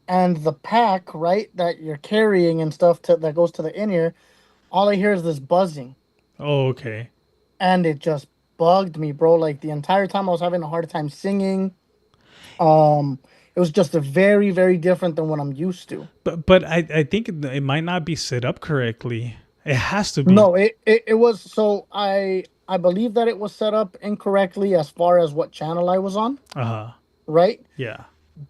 D: And the pack, right, that you're carrying and stuff that goes to the in-ear, all I hear is this buzzing.
G: Oh, okay.
D: And it just bugged me, bro. Like the entire time I was having a hard time singing. Um, it was just a very, very different than what I'm used to.
G: But I think it might not be set up correctly. It has to be.
D: No, it was so I believe that it was set up incorrectly as far as what channel I was on,
G: Uh-huh.
D: right?
G: Yeah.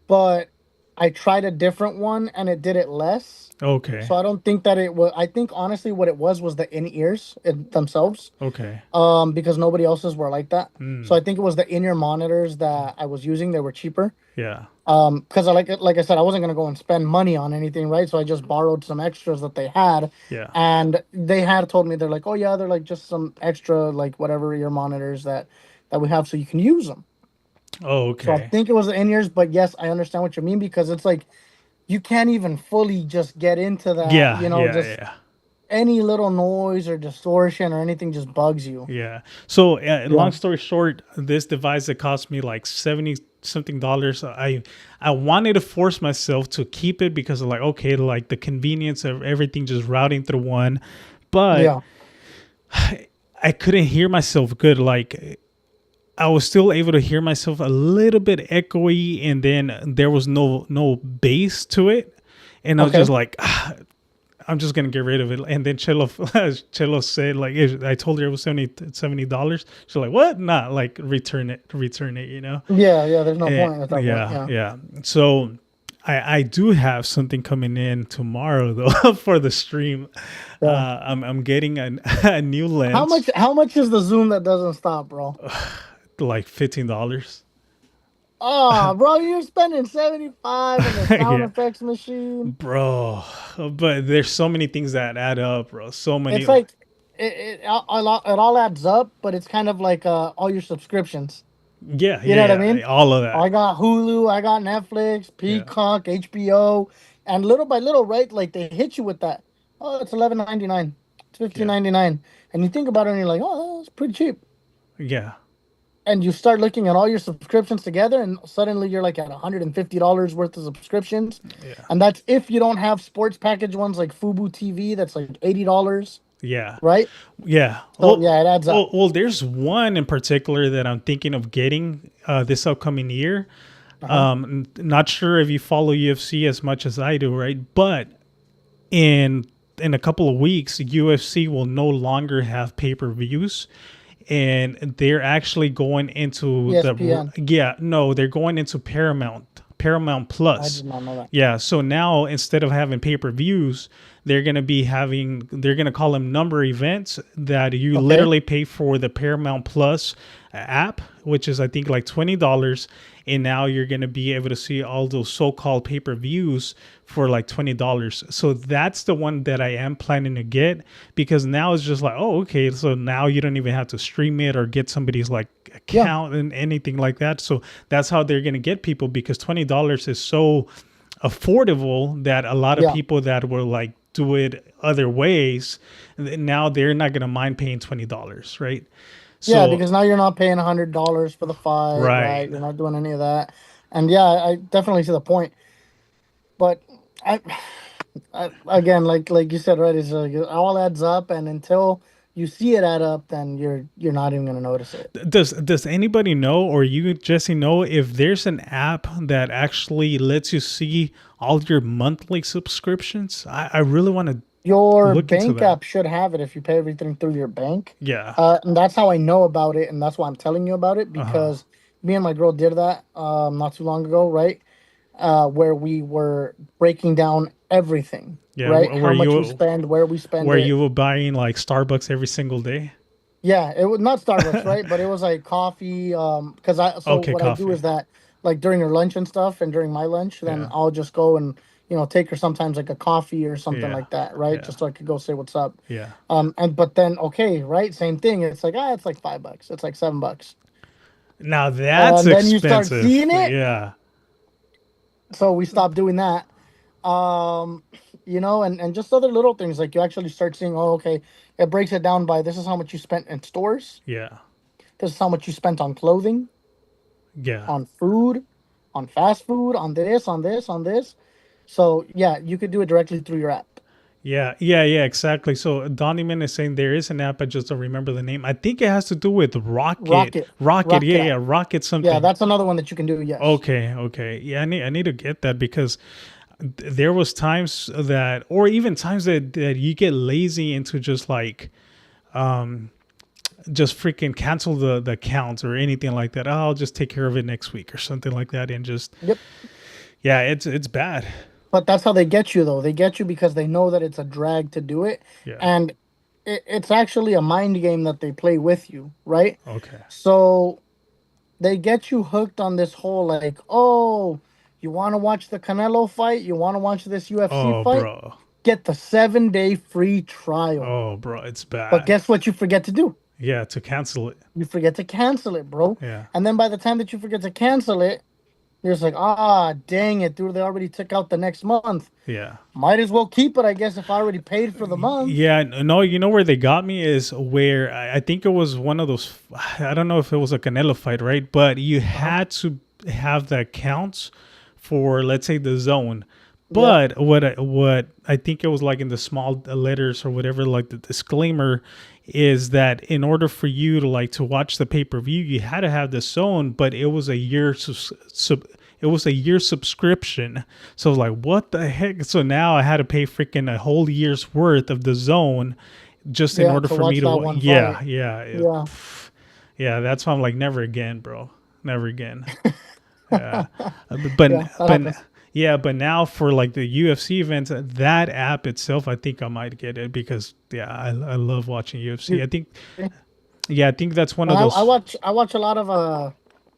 D: But I tried a different one and it did it less.
G: Okay.
D: So I don't think that it was. I think honestly, what it was the in ears themselves.
G: Okay.
D: Because nobody else's were like that.
G: Mm.
D: So I think it was the in-ear monitors that I was using. They were cheaper.
G: Yeah.
D: Because like I said, I wasn't gonna go and spend money on anything, right? So I just borrowed some extras that they had.
G: Yeah.
D: And they had told me they're like, oh yeah, they're like just some extra like whatever ear monitors that we have, so you can use them.
G: Oh,
D: So I
G: okay.
D: think it was the in-ears, but yes, I understand what you mean because it's like you can't even fully just get into that.
G: Yeah.
D: You know,
G: Yeah.
D: just
G: Yeah.
D: any little noise or distortion or anything just bugs you.
G: Yeah. So, long story short, this device that cost me like 70 something dollars. I wanted to force myself to keep it because of like, okay, like the convenience of everything just routing through one, but
D: Yeah.
G: I couldn't hear myself good. Like I was still able to hear myself a little bit echoey, and then there was no bass to it, and I was
D: Okay.
G: just like, I'm just gonna get rid of it. And then Chelo said like, I told her it was $70. She's like, what? Nah, like return it, you know?
D: Yeah, there's no
G: Eh,
D: point at that
G: yeah,
D: point.
G: yeah. So I do have something coming in tomorrow though for the stream.
D: Yeah.
G: I'm getting a new lens.
D: How much is the Zoom that doesn't stop, bro?
G: Like $15.
D: Oh, bro, you're spending 75 on the sound
G: Yeah,
D: effects machine.
G: bro. But there's so many things that add up, bro. So
D: It's
G: many.
D: like it all adds up, but it's kind of like all your subscriptions.
G: Yeah,
D: You know what I
G: yeah,
D: mean?
G: yeah. All of
D: I
G: that.
D: got Hulu, I got Netflix,
G: Yeah,
D: Peacock, HBO, and little by little, right? Like they hit you with that. Oh, it's 11.99. It's fifteen
G: yeah,
D: ninety nine, and you think about it, and you're like, oh, that's pretty cheap.
G: yeah,
D: And you start looking at all your subscriptions together, and suddenly you're like at $150 worth of subscriptions,
G: yeah,
D: and that's if you don't have sports package ones like Fubo TV. That's like $80,
G: yeah,
D: right?
G: yeah.
D: So yeah, it adds up.
G: Well, there's one in particular that I'm thinking of getting this upcoming year.
D: Uh-huh.
G: Not sure if you follow UFC as much as I do, right? But in a couple of weeks, UFC will no longer have pay-per-views, and they're actually going into
D: ESPN.
G: they're going into Paramount
D: I
G: Plus.
D: did not know that.
G: Yeah, so now instead of having pay-per-views, they're gonna call them number events that you
D: Okay.
G: literally pay for the Paramount Plus app, which is I think like $20, and now you're gonna be able to see all those so-called pay-per-views for like $20. So that's the one that I am planning to get, because now it's just like, oh, okay, so now you don't even have to stream it or get somebody's like
D: Yeah.
G: account and anything like that. So that's how they're gonna get people, because $20 is so affordable that a lot of
D: Yeah.
G: people that were like do it other ways, now they're not gonna mind paying $20, right?
D: Yeah,
G: So
D: because now you're not paying $100 for the fight,
G: right.
D: right? You're not doing any of that. And yeah, I definitely see the point. But I, I again, like you said, right? It's like it all adds up, and until you see it add up, then you're not even gonna notice it.
G: Does anybody know, or you, Jesse, know if there's an app that actually lets you see all your monthly subscriptions? I really want to
D: Your
G: look into
D: bank
G: that.
D: app should have it if you pay everything through your bank.
G: Yeah.
D: And that's how I know about it, and that's why I'm telling you about it,
G: Uh-huh.
D: because me and my girl did that not too long ago, right? Where we were breaking down everything,
G: Yeah.
D: right? How much we spend, where we spend
G: Were
D: it.
G: you buying like Starbucks every single day?
D: Yeah, it was not Starbucks, right? But it was like coffee. Because
G: Okay,
D: what I do
G: coffee.
D: is that like during her lunch and stuff, and during my lunch, then
G: Yeah.
D: I'll just go and take her sometimes like a coffee or something
G: Yeah.
D: like that, right?
G: Yeah.
D: Just so I could go say what's up.
G: Yeah.
D: And but then okay, right? Same thing. It's like it's like $5. It's like $7.
G: Now that's
D: And then you start
G: expensive.
D: seeing it,
G: Yeah.
D: so we stopped doing that. Um, and just other little things like you actually start seeing. Oh, okay, it breaks it down by this is how much you spent in stores.
G: Yeah.
D: This is how much you spent on clothing,
G: Yeah.
D: on food, on fast food, on this, on this, on this. So yeah, you could do it directly through your app.
G: Yeah, yeah, yeah, exactly. So Donnyman is saying there is an app, I just don't remember the name. I think it has to do with Rocket.
D: Rocket,
G: Rocket,
D: Rocket
G: yeah,
D: app.
G: yeah, Rocket
D: Yeah,
G: something.
D: that's another one that you can do. Yes.
G: Okay, okay. Yeah, I need to get that, because there was times that, or even times that you get lazy into just like just freaking cancel the accounts or anything like that. Oh, I'll just take care of it next week or something like that, and just
D: Yep.
G: yeah, it's bad.
D: But that's how they get you, though. They get you because they know that it's a drag to do it,
G: Yeah.
D: and it's actually a mind game that they play with you, right?
G: Okay.
D: So they get you hooked on this whole like, oh, you want to watch the Canelo fight? You want to watch this UFC
G: Oh,
D: fight?
G: bro.
D: Get the 7-day free trial.
G: Oh, bro, it's
D: But
G: bad.
D: guess what you forget to do?
G: Yeah, to cancel it.
D: You forget to cancel it, bro.
G: Yeah.
D: And then by the time that you forget to cancel it, you're just like, dang it, dude. They already took out the next month.
G: Yeah.
D: Might as well keep it, I guess, if I already paid for the month.
G: Yeah, no, you know where they got me is where I think it was one of those. I don't know if it was a Canelo fight, right? But you had to have the accounts for, let's say, the zone. But what I think it was like in the small letters or whatever, like the disclaimer is that in order for you to like to watch the pay-per-view, you had to have the zone, but it was a year it was a year subscription. So I was like, what the heck? So now I had to pay freaking a whole year's worth of the zone just in
D: Yeah,
G: order
D: to
G: for
D: watch
G: me
D: that
G: to
D: one
G: yeah,
D: fight.
G: yeah,
D: Yeah.
G: yeah. That's why I'm like, never again, bro. Never again. Yeah. But
D: Yeah, that
G: but
D: happens.
G: yeah, but now for like the UFC events, that app itself, I think I might get it, because yeah, I love watching UFC. I think yeah, I think that's one of those.
D: I watch a lot of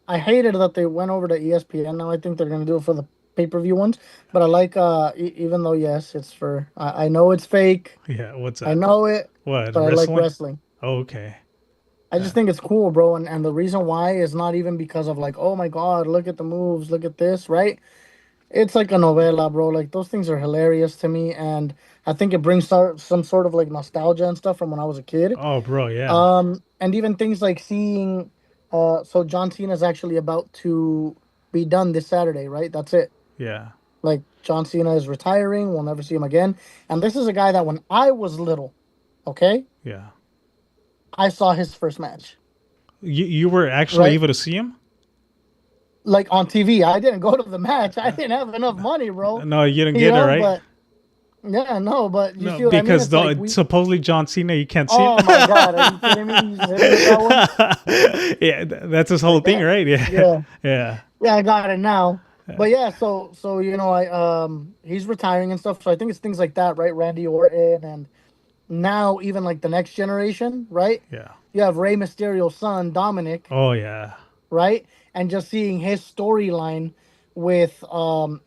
D: I hated that they went over to ESPN. Now I think they're gonna do it for the pay-per-view ones. But I like even though yes, it's for I know it's fake.
G: Yeah, what's
D: I
G: that?
D: know it,
G: What,
D: but I like
G: wrestling?
D: wrestling.
G: Oh, okay.
D: I just think it's cool, bro. And the reason why is not even because of like, oh my God, look at the moves, look at this, right? It's like a novela, bro. Like those things are hilarious to me, and I think it brings some sort of like nostalgia and stuff from when I was a kid.
G: Oh, bro, yeah.
D: And even things like seeing, so John Cena is actually about to be done this Saturday, right? That's it.
G: Yeah.
D: Like John Cena is retiring. We'll never see him again. And this is a guy that when I was little, okay,
G: Yeah.
D: I saw his first match,
G: You were actually
D: right?
G: able to see him?
D: Like on TV. I didn't go to the match. I didn't have enough money, bro.
G: No, you didn't
D: You
G: get it,
D: know,
G: right?
D: but yeah, no, but you
G: No,
D: see what I mean?
G: because
D: It's like we.
G: supposedly John Cena, you can't see him.
D: Oh my God, are you kidding me? You just hit me with that one.
G: Yeah, that's his whole
D: Like
G: thing,
D: that.
G: right? Yeah.
D: Yeah.
G: Yeah.
D: Yeah, I got it now. But yeah, so you know, I he's retiring and stuff. So I think it's things like that, right? Randy Orton, and now even like the next generation, right?
G: Yeah.
D: You have Rey Mysterio's son, Dominic,
G: Oh, yeah.
D: right? And just seeing his storyline with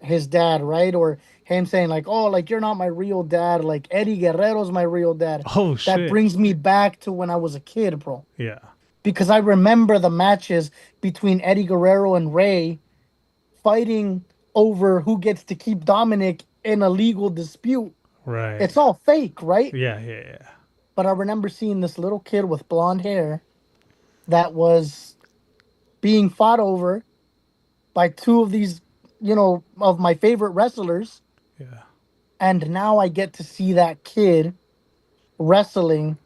D: his dad, right? Or him saying like, "Oh, like you're not my real dad. Like Eddie Guerrero's my real dad."
G: Oh,
D: That
G: shit.
D: brings me back to when I was a kid, bro.
G: Yeah.
D: Because I remember the matches between Eddie Guerrero and Rey fighting over who gets to keep Dominic in a legal dispute.
G: Right.
D: It's all fake, right?
G: Yeah, yeah, yeah.
D: But I remember seeing this little kid with blonde hair that was being fought over by two of these, you know, of my favorite wrestlers.
G: Yeah.
D: And now I get to see that kid wrestling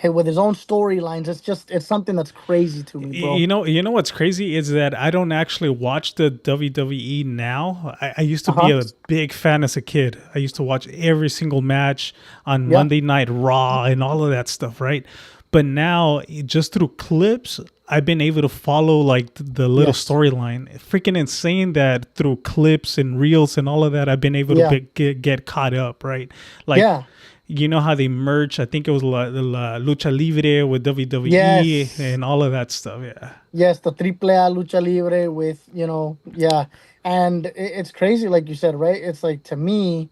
D: with his own storylines. It's something that's crazy to me, bro.
G: You know what's crazy is that I don't actually watch the WWE now. I used to be
D: Uh-huh.
G: a big fan as a kid. I used to watch every single match on
D: Yeah.
G: Monday Night Raw and all of that stuff, right? But now, just through clips, I've been able to follow like the little
D: Yes.
G: storyline. Freaking insane that through clips and reels and all of that, I've been able
D: Yeah.
G: to get caught up, right? Like,
D: Yeah.
G: you know how they merge? I think it was La Lucha Libre with WWE
D: Yes.
G: and all of that stuff. Yeah.
D: Yes, the Triple A Lucha Libre with, you know, yeah. And it's crazy, like you said, right? It's like, to me,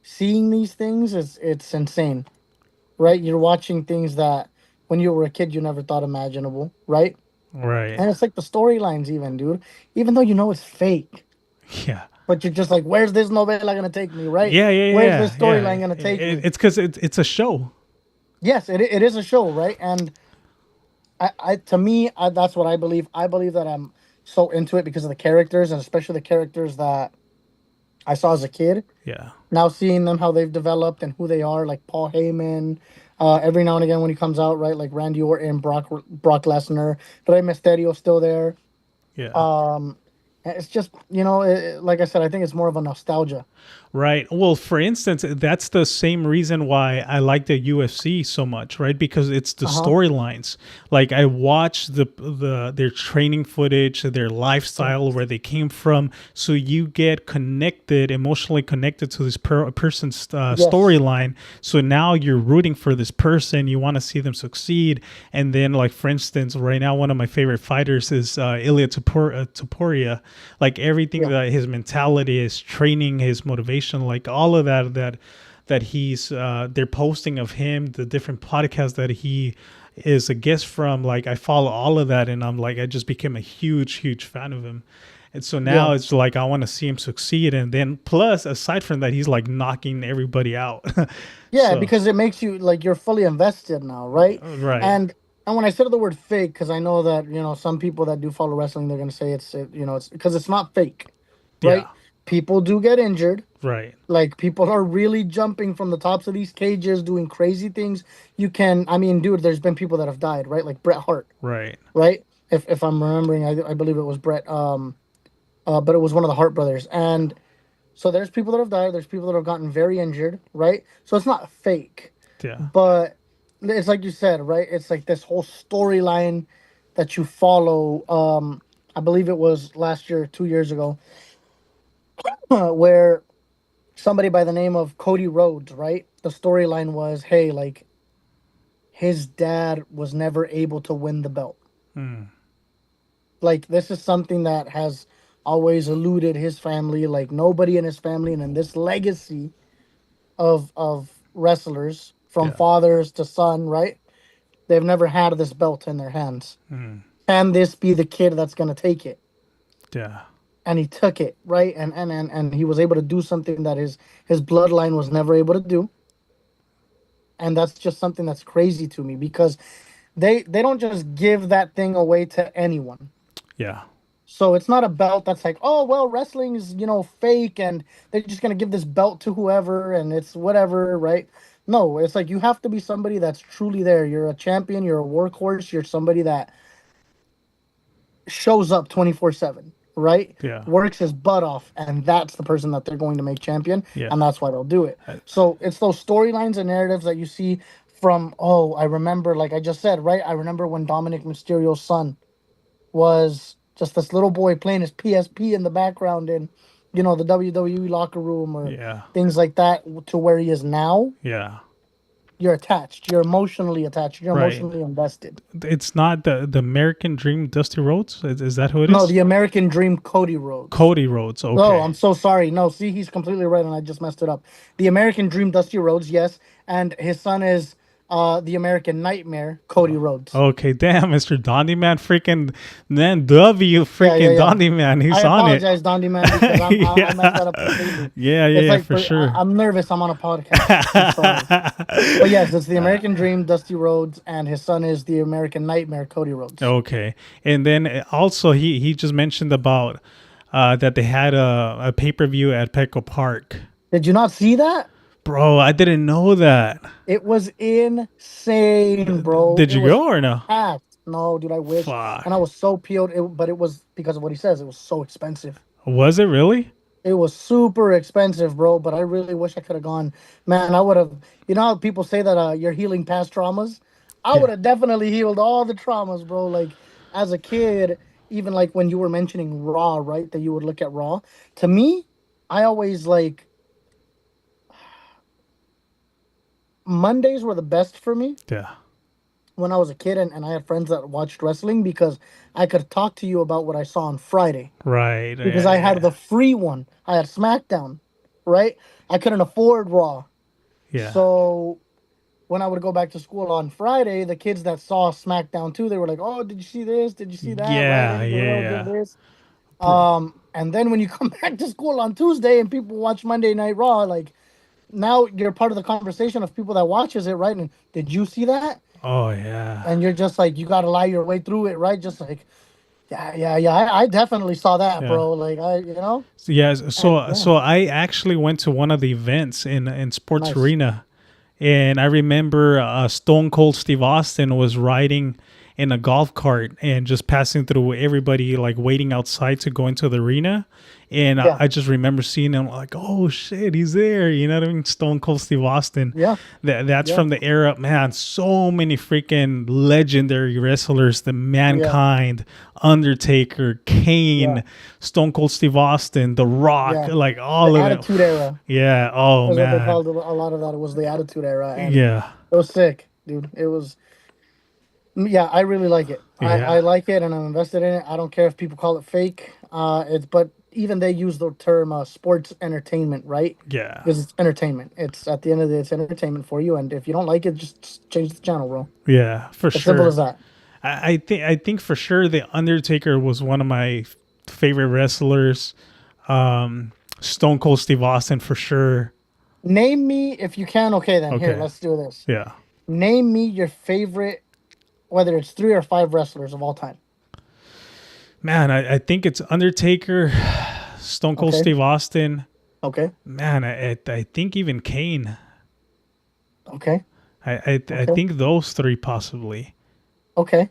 D: seeing these things it's insane, right? You're watching things that when you were a kid you never thought imaginable, right?
G: Right.
D: And it's like the storylines, even, dude, even though you know it's fake,
G: Yeah.
D: but you're just like, where's this novela gonna take me, right?
G: Yeah. Yeah.
D: Where's
G: Yeah.
D: this storyline gonna take me?
G: It's because it's a show.
D: Yes, it is a show, right? And I to me, that's what I believe. I believe that I'm so into it because of the characters, and especially the characters that I saw as a kid.
G: Yeah.
D: Now seeing them, how they've developed and who they are, like Paul Heyman, every now and again when he comes out, right? Like Randy Orton, Brock Lesnar, Rey Mysterio still there.
G: Yeah.
D: It's just, you know, like I said, I think it's more of a nostalgia.
G: Right. Well, for instance, that's the same reason why I like the UFC so much, right? Because it's the storylines. Like I watch their training footage, their lifestyle, where they came from, so you get connected, emotionally connected to this person's storyline. So now you're rooting for this person, you want to see them succeed. And then, like for instance, right now one of my favorite fighters is Ilya Topuria. Like everything that his mentality, his training, his motivation, like all of that he's they're posting of him, the different podcasts that he is a guest from. Like I follow all of that, and I'm like, I just became a huge fan of him. And so now it's like I want to see him succeed. And then plus, aside from that, he's like knocking everybody out.
D: Yeah,
G: So-
D: because it makes you like you're fully invested now, right?
G: Right.
D: And when I said the word fake, because I know that, you know, some people that do follow wrestling, they're gonna say it's because it's not fake, right?
G: Yeah.
D: People do get injured.
G: Right.
D: Like people are really jumping from the tops of these cages, doing crazy things. I mean, dude, there's been people that have died, right? Like Bret Hart,
G: Right.
D: right? If I'm remembering, I believe it was Bret. But it was one of the Hart brothers, and so there's people that have died. There's people that have gotten very injured, right? So it's not fake,
G: Yeah.
D: but it's like you said, right? It's like this whole storyline that you follow. I believe it was last year, 2 years ago, where somebody by the name of Cody Rhodes, right? The storyline was, hey, like his dad was never able to win the belt. Like this is something that has always eluded his family. Like nobody in his family, and in this legacy of wrestlers from
G: Yeah.
D: fathers to son, right? They've never had this belt in their hands. Can this be the kid that's gonna take it?
G: Yeah.
D: And he took it, right? And he was able to do something that his bloodline was never able to do. And that's just something that's crazy to me because they don't just give that thing away to anyone.
G: Yeah.
D: So it's not a belt that's like, oh well, wrestling is fake, and they're just gonna give this belt to whoever, and it's whatever, right? No, it's like you have to be somebody that's truly there. You're a champion. You're a workhorse. You're somebody that shows up 24/7, right?
G: Yeah.
D: Works his butt off, and that's the person that they're going to make champion,
G: Yeah.
D: and that's why they'll do it. So it's those storylines and narratives that you see from, oh, I remember, like I just said, right? I remember when Dominic Mysterio's son was just this little boy playing his PSP in the background in, the WWE locker room or
G: Yeah.
D: things like that, to where he is now.
G: Yeah.
D: You're attached. You're emotionally attached. You're
G: Right.
D: emotionally invested.
G: It's not the American Dream Dusty Rhodes? Is that who it is?
D: No, the American Dream Cody Rhodes.
G: Cody Rhodes. Okay.
D: Oh, I'm so sorry. No, see, he's completely right, and I just messed it up. The American Dream, Dusty Rhodes, yes, and his son is the American Nightmare, Cody Rhodes.
G: Okay, damn, Mr. Dondy Man, freaking man, W, freaking Dondy Man, he's
D: I
G: on it.
D: apologize, Dondy Man, because I messed that up completely.
G: Yeah, for sure.
D: I'm nervous. I'm on a podcast. I'm sorry. But yes, it's the American Dream, Dusty Rhodes, and his son is the American Nightmare, Cody Rhodes.
G: Okay, and then also he just mentioned about that they had a pay-per-view at Petco Park.
D: Did you not see that?
G: Bro, I didn't know that.
D: It was insane, bro.
G: Did you go or no?
D: Packed. No, dude, I wish.
G: Fuck.
D: And I was so peeled, but it was because of what he says. It was so expensive.
G: Was it really?
D: It was super expensive, bro. But I really wish I could have gone. Man, I would have. You know how people say that you're healing past traumas? I would have definitely healed all the traumas, bro. Like as a kid, even like when you were mentioning Raw, right? That you would look at Raw. To me, I always like. Mondays were the best for me.
G: Yeah.
D: When I was a kid and I had friends that watched wrestling because I could talk to you about what I saw on Friday.
G: Right.
D: Because I had the free one. I had SmackDown, right? I couldn't afford Raw.
G: Yeah.
D: So when I would go back to school on Friday, the kids that saw SmackDown too, they were like, "Oh, did you see this? Did you see that?
G: Yeah,
D: Right?
G: yeah.
D: Did this." And then when you come back to school on Tuesday and people watch Monday Night Raw, like now you're part of the conversation of people that watches it, right? And did you see that?
G: Oh yeah.
D: And you're just like, you got to lie your way through it, right? Just like, yeah. I definitely saw that, bro. Like
G: Yes. So I actually went to one of the events in Sports
D: Nice.
G: Arena, and I remember Stone Cold Steve Austin was riding in a golf cart and just passing through everybody, like waiting outside to go into the arena. And I just remember seeing him like, oh shit, he's there. You know what I mean? Stone Cold Steve Austin.
D: Yeah.
G: That's from the era, man. So many freaking legendary wrestlers, the Mankind, Undertaker, Kane, Stone Cold Steve Austin, The Rock, like all
D: the
G: of them.
D: Attitude Era.
G: Yeah. Oh
D: That's what they
G: man.
D: called a lot of that. It was the Attitude Era. And
G: Yeah.
D: it was sick, dude. It was. Yeah, I really like it.
G: Yeah.
D: I like it, and I'm invested in it. I don't care if people call it fake. But even they use the term sports entertainment, right?
G: Yeah.
D: Because it's entertainment. It's at the end of the day, it's entertainment for you. And if you don't like it, just change the channel, bro.
G: Yeah, for
D: As
G: sure.
D: simple as that.
G: I think for sure the Undertaker was one of my favorite wrestlers. Stone Cold Steve Austin for sure.
D: Name me if you can. Okay, then here,
G: Okay.
D: let's do this.
G: Yeah.
D: Name me your favorite, whether it's 3 or 5 wrestlers of all time.
G: Man, I think it's Undertaker, Stone Cold
D: Okay.
G: Steve Austin.
D: Okay.
G: Man, I think even Kane.
D: Okay.
G: I think those 3 possibly.
D: Okay.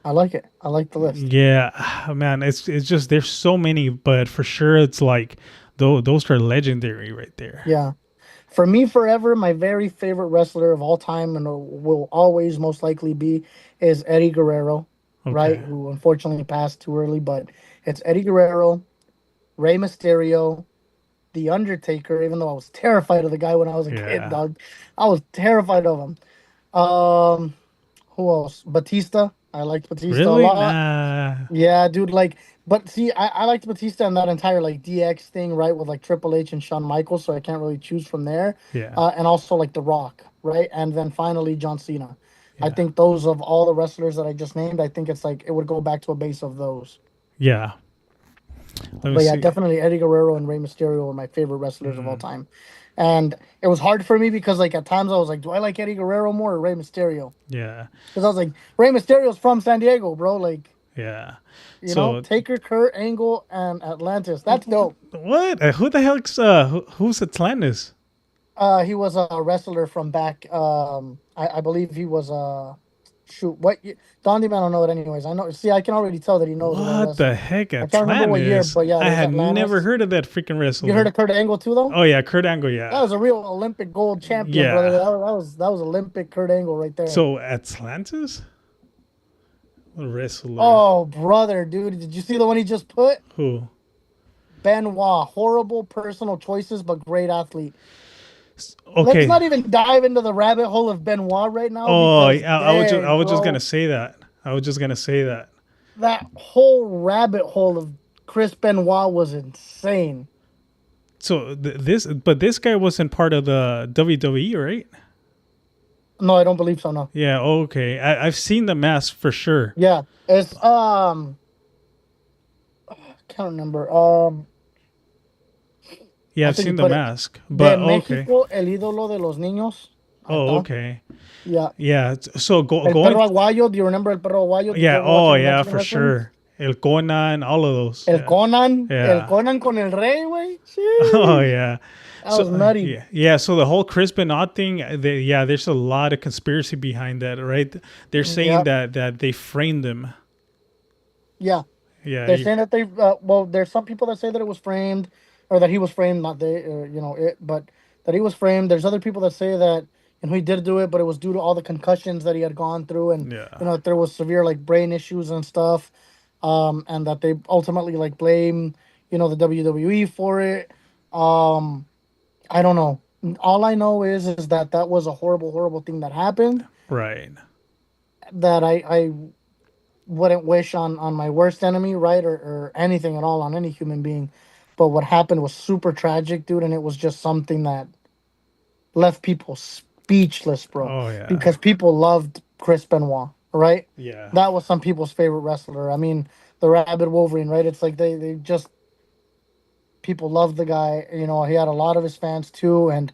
D: I like it. I like the list.
G: Yeah, man, it's just there's so many, but for sure it's like those are legendary right there.
D: Yeah. For me, forever, my very favorite wrestler of all time and will always most likely be is Eddie Guerrero, right? Who unfortunately passed too early, but it's Eddie Guerrero, Rey Mysterio, The Undertaker, even though I was terrified of the guy when I was a kid, dog. I was terrified of him. Who else? Batista. I liked Batista a
G: Really?
D: lot.
G: Nah.
D: Yeah, dude. Like, but see, I liked Batista in that entire like DX thing, right, with like Triple H and Shawn Michaels. So I can't really choose from there.
G: Yeah.
D: And also like The Rock, right, and then finally John Cena. I
G: Yeah.
D: think those of all the wrestlers that I just named, I think it's like it would go back to a base of those.
G: Yeah. Let me
D: But yeah,
G: see.
D: definitely Eddie Guerrero and Rey Mysterio were my favorite wrestlers of all time. And it was hard for me because like at times I was like, do I like Eddie Guerrero more or Rey Mysterio?
G: Yeah.
D: Because I was like, Rey Mysterio's from San Diego, bro. Like,
G: Yeah.
D: you know,
G: So
D: Taker, Kurt Angle, and Atlantis. That's dope.
G: what? Who the heck's who's Atlantis?
D: He was a wrestler from back. I believe he was shoot. Don Diman don't know it anyways. I know. See, I can already tell that he knows about
G: What the
D: wrestling.
G: heck,
D: I can't remember what year,
G: Atlantis?
D: but yeah,
G: I
D: there's
G: had never
D: Atlantis.
G: heard of that freaking
D: You heard
G: wrestler.
D: of Kurt Angle too, though?
G: Oh yeah, Kurt Angle.
D: That
G: Yeah.
D: was a real Olympic gold champion, brother.
G: Yeah.
D: That was Olympic Kurt Angle right there.
G: So Atlantis, a wrestler.
D: Oh, brother, dude, did you see the one he just put?
G: Who?
D: Benoit. Horrible personal choices, but great athlete.
G: Okay.
D: Let's not even dive into the rabbit hole of Benoit right now.
G: Oh,
D: because,
G: yeah,
D: dang,
G: I was just
D: bro,
G: gonna say that. I was just gonna say that.
D: that whole rabbit hole of Chris Benoit was insane.
G: So this guy wasn't part of the WWE, right?
D: No, I don't believe so. No.
G: Yeah. Okay. I've seen the mask for sure.
D: Yeah, it's can't remember.
G: Yeah,
D: I
G: I've
D: think
G: seen
D: you
G: the
D: put it.
G: mask.
D: De
G: But okay.
D: México, el ídolo de los niños. Ahí
G: Oh,
D: está.
G: okay.
D: Yeah.
G: Yeah. So
D: El perro
G: going.
D: aguayo. Do you remember el perro aguayo? Did you
G: Yeah.
D: ever watch
G: Oh,
D: any
G: yeah,
D: Mexican
G: for
D: wrestling?
G: sure. El Conan, all of those.
D: El
G: Yeah.
D: Conan.
G: Yeah.
D: El Conan con el rey, güey.
G: Oh yeah.
D: That was nutty.
G: Yeah, yeah. So the whole Chris Benoit thing, yeah, there's a lot of conspiracy behind that, right? They're saying
D: Yep.
G: that they framed him.
D: Yeah.
G: Yeah,
D: They're saying that they, well, there's some people that say that it was framed, or that he was framed, not they, but that he was framed. There's other people that say that, he did do it, but it was due to all the concussions that he had gone through, and
G: Yeah.
D: that there was severe like brain issues and stuff, and that they ultimately like blame, the WWE for it. I don't know. All I know is that that was a horrible, horrible thing that happened.
G: Right.
D: That I wouldn't wish on my worst enemy, right? Or anything at all on any human being. But what happened was super tragic, dude, and it was just something that left people speechless, bro.
G: Oh, yeah.
D: Because people loved Chris Benoit, right?
G: Yeah.
D: That was some people's favorite wrestler. I mean, the Rabid Wolverine, right? It's like they just people loved the guy. He had a lot of his fans too, and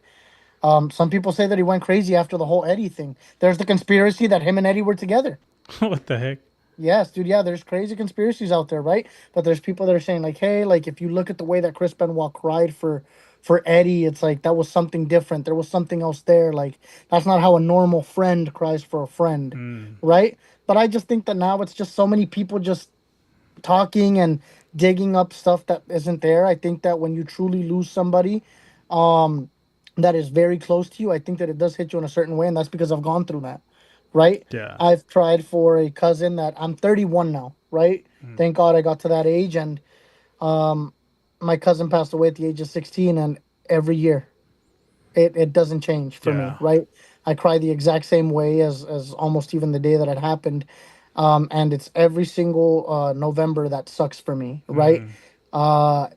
D: some people say that he went crazy after the whole Eddie thing. There's the conspiracy that him and Eddie were together.
G: What the heck?
D: Yes, dude. Yeah, there's crazy conspiracies out there, right? But there's people that are saying like, hey, like if you look at the way that Chris Benoit cried for Eddie, it's like that was something different. There was something else there. Like that's not how a normal friend cries for a friend, right? But I just think that now it's just so many people just talking and digging up stuff that isn't there. I think that when you truly lose somebody, that is very close to you, I think that it does hit you in a certain way, and that's because I've gone through that. Right?
G: Yeah.
D: I've tried for a cousin that I'm 31 now, right? Thank God I got to that age, and my cousin passed away at the age of 16, and every year it doesn't change for me,
G: Yeah.
D: right? I cry the exact same way as almost even the day that it happened. And it's every single November that sucks for me, right?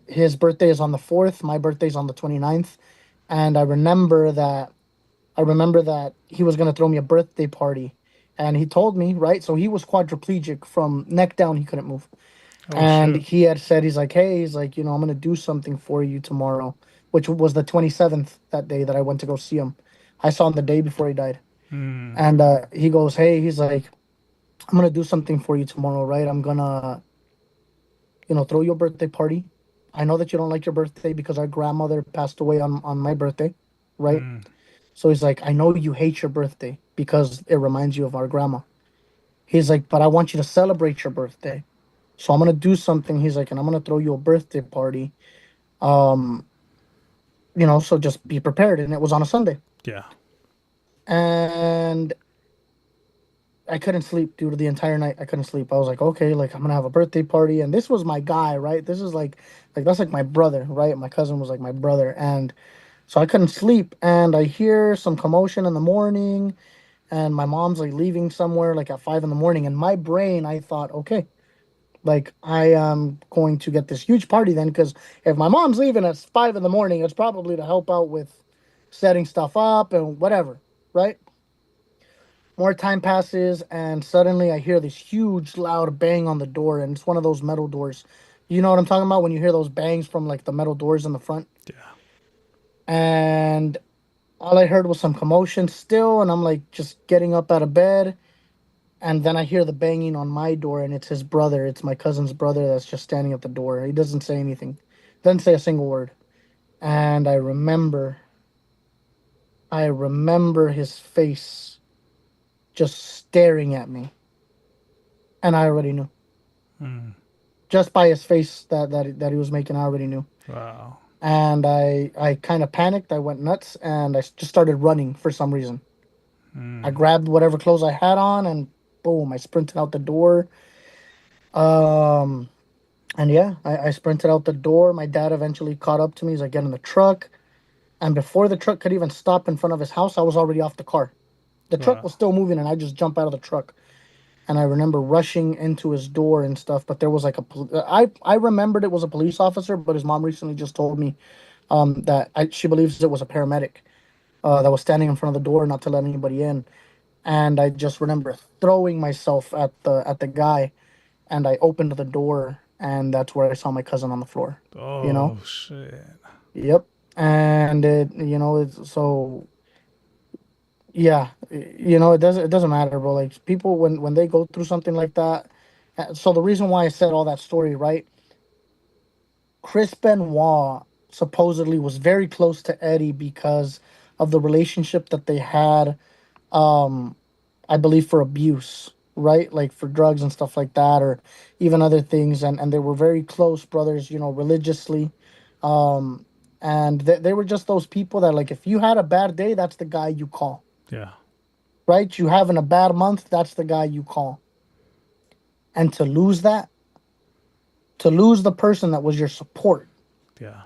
D: His birthday is on the 4th, my birthday's on the 29th, and I remember that he was going to throw me a birthday party, and he told me, right? So he was quadriplegic from neck down. He couldn't move. And
G: shoot.
D: he had said, he's like, hey, I'm going to do something for you tomorrow, which was the 27th that day that I went to go see him. I saw him the day before he died. And he goes, hey, he's like, I'm going to do something for you tomorrow, right? I'm going to, throw you a birthday party. I know that you don't like your birthday because our grandmother passed away on my birthday, right? So he's like, I know you hate your birthday because it reminds you of our grandma. He's like, but I want you to celebrate your birthday. So I'm going to do something. He's like, and I'm going to throw you a birthday party. So just be prepared. And it was on a Sunday.
G: Yeah.
D: And I couldn't sleep, dude, the entire night. I couldn't sleep. I was like, okay, like I'm going to have a birthday party. And this was my guy, right? This is like that's like my brother, right? My cousin was like my brother. And so I couldn't sleep, and I hear some commotion in the morning, and my mom's like leaving somewhere like at 5 in the morning. In my brain, I thought, okay, like I am going to get this huge party then, because if my mom's leaving at 5 in the morning, it's probably to help out with setting stuff up and whatever, right? More time passes, and suddenly I hear this huge, loud bang on the door, and it's one of those metal doors. You know what I'm talking about when you hear those bangs from like the metal doors in the front?
G: Yeah.
D: And all I heard was some commotion still, and I'm like just getting up out of bed. And then I hear the banging on my door, and it's his brother. It's my cousin's brother that's just standing at the door. He doesn't say anything, doesn't say a single word. And I remember his face just staring at me. And I already knew. Just by his face that he was making, I already knew.
G: Wow.
D: And I kind of panicked. I went nuts, and I just started running for some reason. I grabbed whatever clothes I had on, and boom, I sprinted out the door. And yeah, I sprinted out the door. My dad eventually caught up to me. He's like, get in the truck. And before the truck could even stop in front of his house, I was already off the car. The truck was still moving, and I just jumped out of the truck. And I remember rushing into his door and stuff, but there was like I remembered it was a police officer, but his mom recently just told me that she believes it was a paramedic that was standing in front of the door not to let anybody in. And I just remember throwing myself at the guy, and I opened the door, and that's where I saw my cousin on the floor.
G: Oh, shit.
D: Yep. And it's so yeah, it doesn't matter, bro. Like people when they go through something like that. So the reason why I said all that story, right? Chris Benoit supposedly was very close to Eddie because of the relationship that they had. I believe for abuse, right? Like for drugs and stuff like that, or even other things. And they were very close brothers, religiously. And they were just those people that, like, if you had a bad day, that's the guy you call.
G: Yeah.
D: Right? You having a bad month, that's the guy you call. And to lose the person that was your support,
G: Yeah.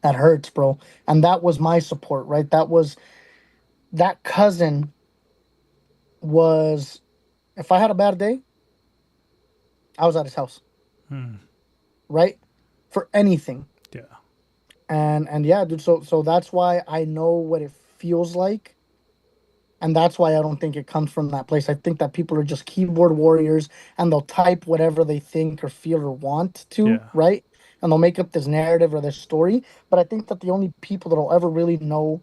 D: that hurts, bro. And that was my support, right? That cousin was, if I had a bad day, I was at his house. Right? For anything.
G: Yeah.
D: And yeah, dude, so that's why I know what it feels like. And that's why I don't think it comes from that place. I think that people are just keyboard warriors, and they'll type whatever they think or feel or want to, right? And they'll make up this narrative or this story. But I think that the only people that'll ever really know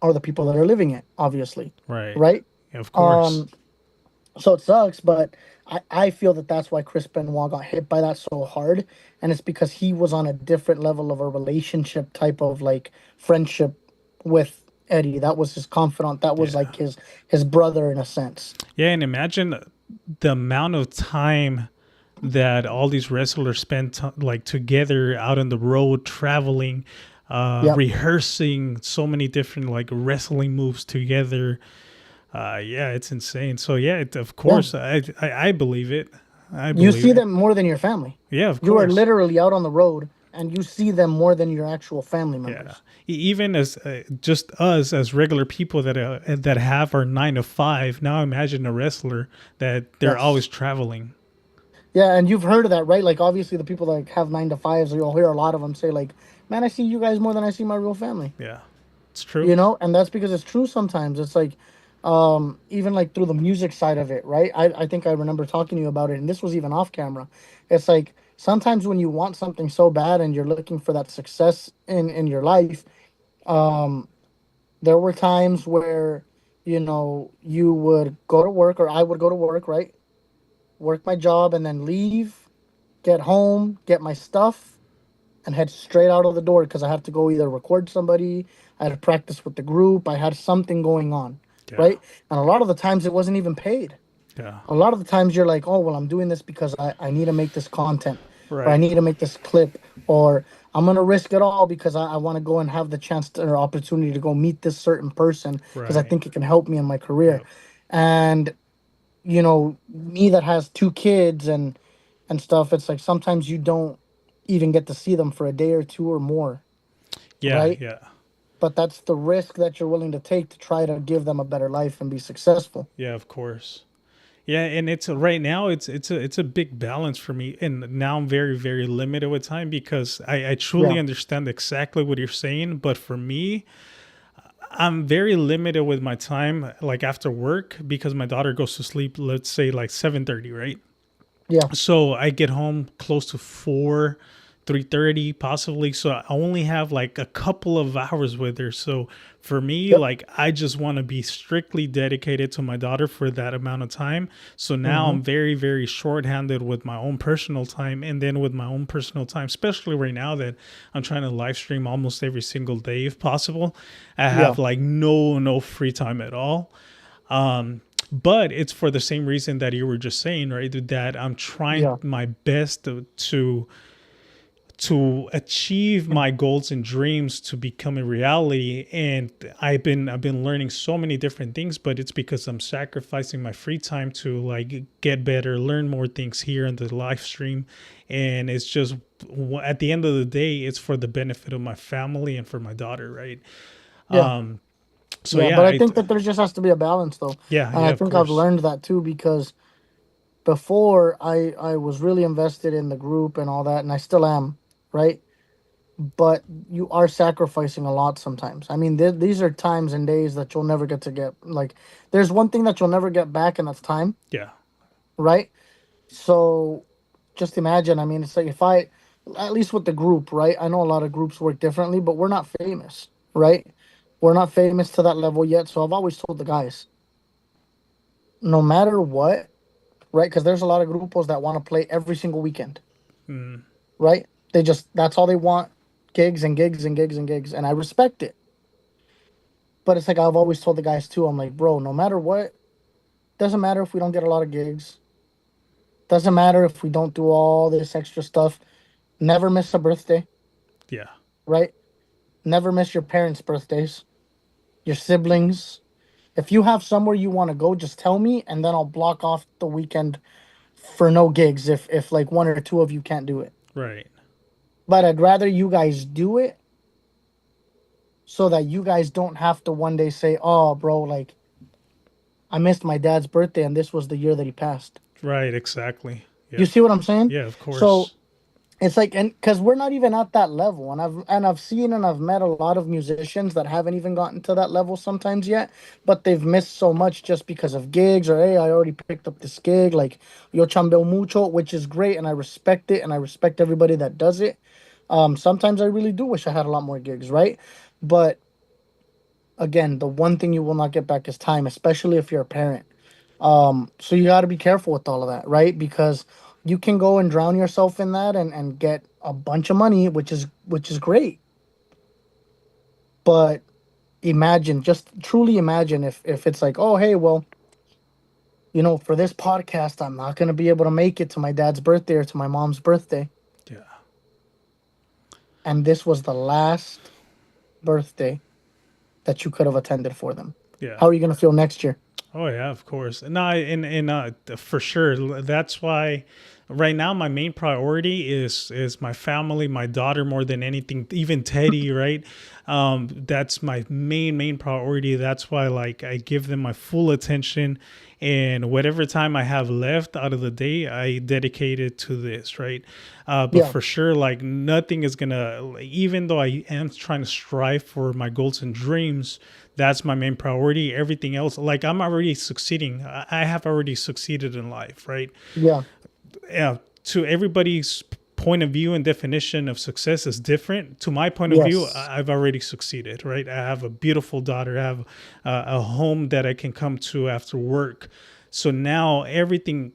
D: are the people that are living it, obviously.
G: Right.
D: Right?
G: Yeah, of course.
D: So it sucks, but I feel that that's why Chris Benoit got hit by that so hard. And it's because he was on a different level of a relationship type of like friendship with Eddie. That was his confidant. That was like his brother in a sense.
G: Yeah, and imagine the amount of time that all these wrestlers spent like together out on the road, traveling, rehearsing so many different like wrestling moves together. Yeah, it's insane. So yeah, of course, I believe it.
D: You see them more than your family.
G: Yeah, of course.
D: You are literally out on the road, and you see them more than your actual family members.
G: Yeah. Even as just us as regular people that have our 9 to 5. Now imagine a wrestler that they're always traveling.
D: Yeah, and you've heard of that, right? Like obviously the people that have 9 to 5s, you'll hear a lot of them say like, "Man, I see you guys more than I see my real family."
G: Yeah, it's true.
D: And that's because it's true sometimes. It's like, even like through the music side of it, right? I think I remember talking to you about it, and this was even off camera. It's like sometimes when you want something so bad and you're looking for that success in your life, there were times where, you would go to work, or I would go to work, right? Work my job and then leave, get home, get my stuff, and head straight out of the door because I have to go either record somebody, I had to practice with the group, I had something going on. Right? And a lot of the times it wasn't even paid.
G: Yeah.
D: A lot of the times you're like, oh, well, I'm doing this because I need to make this content.
G: Right.
D: Or I need to make this clip. Or I'm going to risk it all because I want to go and have the chance or opportunity to go meet this certain person because I think it can help me in my career. Yep. And, me that has 2 kids and stuff, it's like sometimes you don't even get to see them for a day or 2 or more.
G: Yeah.
D: Right?
G: Yeah.
D: but that's the risk that you're willing to take to try to give them a better life and be successful.
G: Yeah, of course. Yeah, and it's right now it's a big balance for me, and now I'm very very limited with time because I truly
D: Yeah.
G: understand exactly what you're saying, but for me, I'm very limited with my time, like after work, because my daughter goes to sleep, let's say like 7:30, right?
D: Yeah.
G: So I get home close to 4, 3:30 possibly. So I only have like a couple of hours with her. So for me,
D: Yep.
G: like I just want to be strictly dedicated to my daughter for that amount of time. So now
D: Mm-hmm.
G: I'm very, very short-handed with my own personal time, and then with my own personal time, especially right now that I'm trying to live stream almost every single day if possible. I
D: Yeah.
G: have like no free time at all. But it's for the same reason that you were just saying, right? That I'm trying
D: Yeah.
G: my best to achieve my goals and dreams to become a reality. And I've been learning so many different things, but it's because I'm sacrificing my free time to like get better, learn more things here in the live stream. And it's just at the end of the day, it's for the benefit of my family and for my daughter, right?
D: Yeah.
G: So
D: Yeah.
G: yeah,
D: But I think that there just has to be a balance, though,
G: yeah,
D: and I
G: yeah, of
D: think I've
G: course.
D: learned that too because before I was really invested in the group and all that, and I still am, right? But you are sacrificing a lot sometimes. I mean, these are times and days that you'll never get. Like, there's one thing that you'll never get back, and that's time,
G: Yeah,
D: right? So just imagine. I mean, it's like if I, at least with the group, right? I know a lot of groups work differently, but we're not famous, right? We're not famous to that level yet. So I've always told the guys, no matter what, right? Because there's a lot of grupos that want to play every single weekend, right? They just, that's all they want, gigs and gigs and gigs and gigs. And I respect it. But it's like I've always told the guys too, I'm like, bro, no matter what, doesn't matter if we don't get a lot of gigs. Doesn't matter if we don't do all this extra stuff. Never miss a birthday,
G: yeah.
D: right? Never miss your parents' birthdays, your siblings. If you have somewhere you want to go, just tell me and then I'll block off the weekend for no gigs if like one or two of you can't do it.
G: Right.
D: But I'd rather you guys do it so that you guys don't have to one day say, "Oh, bro, like I missed my dad's birthday and this was the year that he passed."
G: Right, exactly.
D: You
G: Yeah.
D: see what I'm saying?
G: Yeah, of
D: So
G: course.
D: it's like, and because we're not even at that level, and I've seen and I've met a lot of musicians that haven't even gotten to that level sometimes yet, but they've missed so much just because of gigs or hey, I already picked up this gig, like yo chambeo mucho, which is great, and I respect it, and I respect everybody that does it. Sometimes I really do wish I had a lot more gigs, right? But again, the one thing you will not get back is time, especially if you're a parent. So you got to be careful with all of that, right? Because you can go and drown yourself in that and get a bunch of money, which is great. But imagine, just truly imagine if it's like, oh hey, well, for this podcast, I'm not gonna be able to make it to my dad's birthday or to my mom's birthday,
G: Yeah.
D: and this was the last birthday that you could have attended for them.
G: Yeah.
D: How are you gonna feel next year?
G: Oh yeah, of course. No, and for sure. That's why right now my main priority is my family, my daughter more than anything, even Teddy, right? That's my main priority. That's why like I give them my full attention, and whatever time I have left out of the day, I dedicate it to this, right? But
D: Yeah,
G: for sure, like nothing is gonna, like, even though I am trying to strive for my goals and dreams, that's my main priority. Everything else, like I'm already succeeding. I have already succeeded in life, right?
D: yeah,
G: Yeah. To everybody's point of view and definition of success is different. To my point of view,
D: yes,
G: I've already succeeded, right? I have a beautiful daughter. I have a home that I can come to after work. So now everything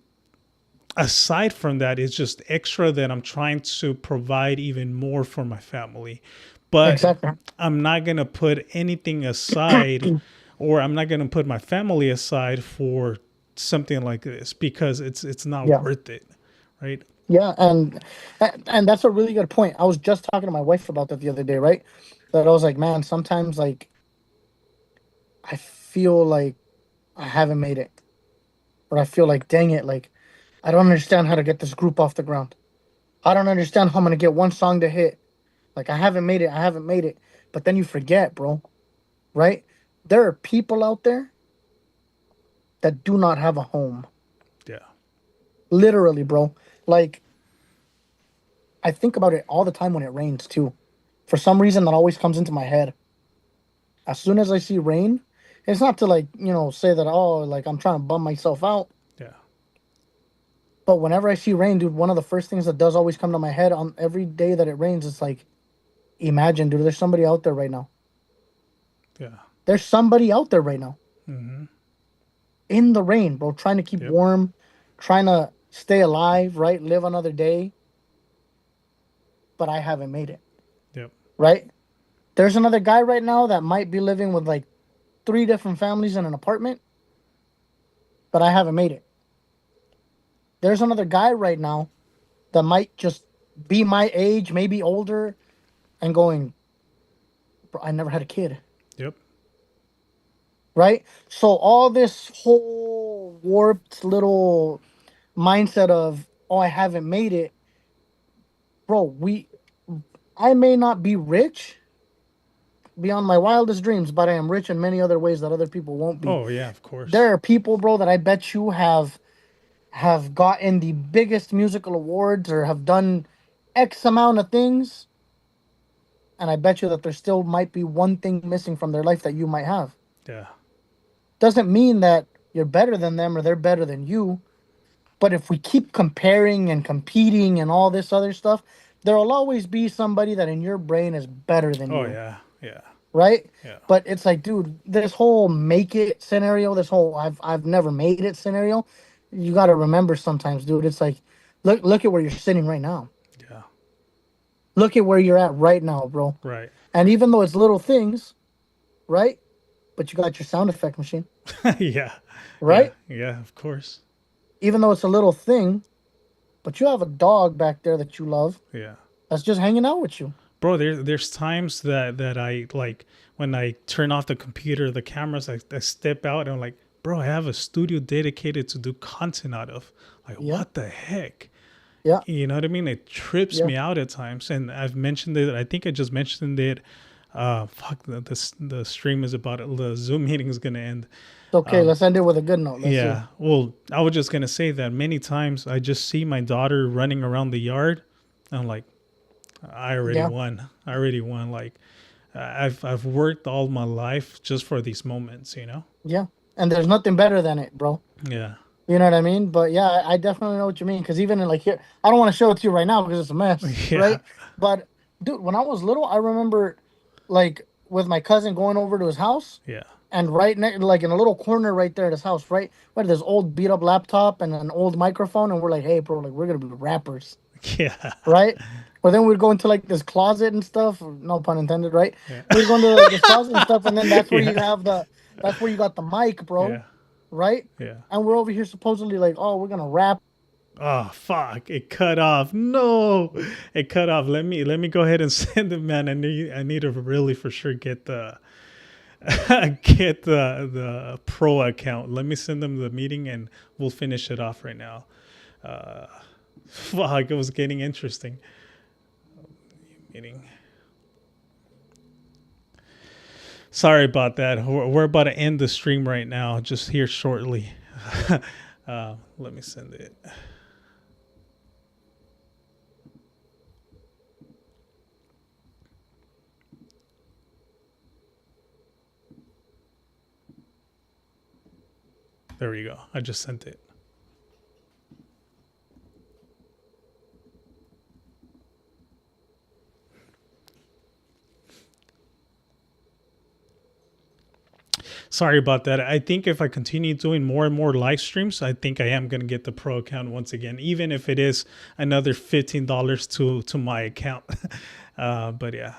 G: aside from that is just extra that I'm trying to provide even more for my family. But
D: exactly.
G: I'm not going to put anything aside, or I'm not going to put my family aside for something like this because it's not
D: Yeah.
G: worth it, right?
D: Yeah, and that's a really good point. I was just talking to my wife about that the other day, right? That I was like, man, sometimes like I feel like I haven't made it, or I feel like, dang it, like I don't understand how to get this group off the ground. I don't understand how I'm gonna get one song to hit. Like I haven't made it. I haven't made it But then you forget, bro, right? There are people out there that do not have a home.
G: Yeah.
D: Literally, bro. Like, I think about it all the time when it rains, too. For some reason, that always comes into my head. As soon as I see rain, it's not to, like, say that, oh, like, I'm trying to bum myself out.
G: Yeah.
D: But whenever I see rain, dude, one of the first things that does always come to my head on every day that it rains, it's like, imagine, dude, there's somebody out there right now.
G: Yeah.
D: There's somebody out there right now.
G: Mm-hmm.
D: In the rain, bro, trying to keep warm, trying to stay alive, right? Live another day. But I haven't made it.
G: Yep.
D: Right? There's another guy right now that might be living with like 3 different families in an apartment, but I haven't made it. There's another guy right now that might just be my age, maybe older, and going, bro, I never had a kid.
G: Yep.
D: Right? So all this whole warped little mindset of, oh, I haven't made it. Bro, I may not be rich beyond my wildest dreams, but I am rich in many other ways that other people won't be.
G: Oh yeah, of course.
D: There are people, bro, that I bet you have gotten the biggest musical awards or have done X amount of things, and I bet you that there still might be one thing missing from their life that you might have.
G: Yeah.
D: Doesn't mean that you're better than them or they're better than you, but if we keep comparing and competing and all this other stuff, there will always be somebody that in your brain is better than you.
G: Oh yeah. Yeah.
D: Right?
G: Yeah.
D: But it's like, dude, this whole make it scenario, this whole I've never made it scenario, you got to remember sometimes, dude. It's like, look at where you're sitting right now.
G: Yeah.
D: Look at where you're at right now, bro.
G: Right.
D: And even though it's little things, right? But you got your sound effect machine.
G: Yeah.
D: Right?
G: Yeah, of course.
D: Even though it's a little thing, but you have a dog back there that you love.
G: Yeah.
D: That's just hanging out with you.
G: Bro, there's times that I like when I turn off the computer, the cameras, I step out and I'm like, bro, I have a studio dedicated to do content out of. Like, what the heck?
D: Yeah.
G: You know what I mean? It trips me out at times. And I've mentioned it. I think I just mentioned it. The stream is about it. The Zoom meeting is going to end.
D: Okay, let's end it with a good note. Let's
G: yeah.
D: see.
G: Well, I was just going to say that many times I just see my daughter running around the yard. And I'm like, I already won. I already won. Like, I've worked all my life just for these moments, you know?
D: Yeah. And there's nothing better than it, bro.
G: Yeah.
D: You know what I mean? But yeah, I definitely know what you mean. Because even in like here, I don't want to show it to you right now because it's a mess, right? But dude, when I was little, I remember like with my cousin going over to his house.
G: Yeah.
D: And right next, like in a little corner right there at his house, right? Where this old beat up laptop and an old microphone. And we're like, hey, bro, like we're going to be rappers.
G: Yeah.
D: Right? Or then we'd go into like this closet and stuff. No pun intended, right? Yeah. We'd go into like, this closet and stuff. And then that's where you have that's where you got the mic, bro.
G: Yeah.
D: Right?
G: Yeah.
D: And we're over here supposedly like, oh, we're going to rap.
G: Oh fuck! It cut off. No, it cut off. Let me go ahead and send it, man. I need to really for sure get the pro account. Let me send them the meeting and we'll finish it off right now. Fuck! It was getting interesting. Meeting. Sorry about that. We're about to end the stream right now. Just here shortly. Let me send it. There we go. I just sent it. Sorry about that. I think if I continue doing more and more live streams, I think I am going to get the pro account once again, even if it is another $15 to my account. But yeah.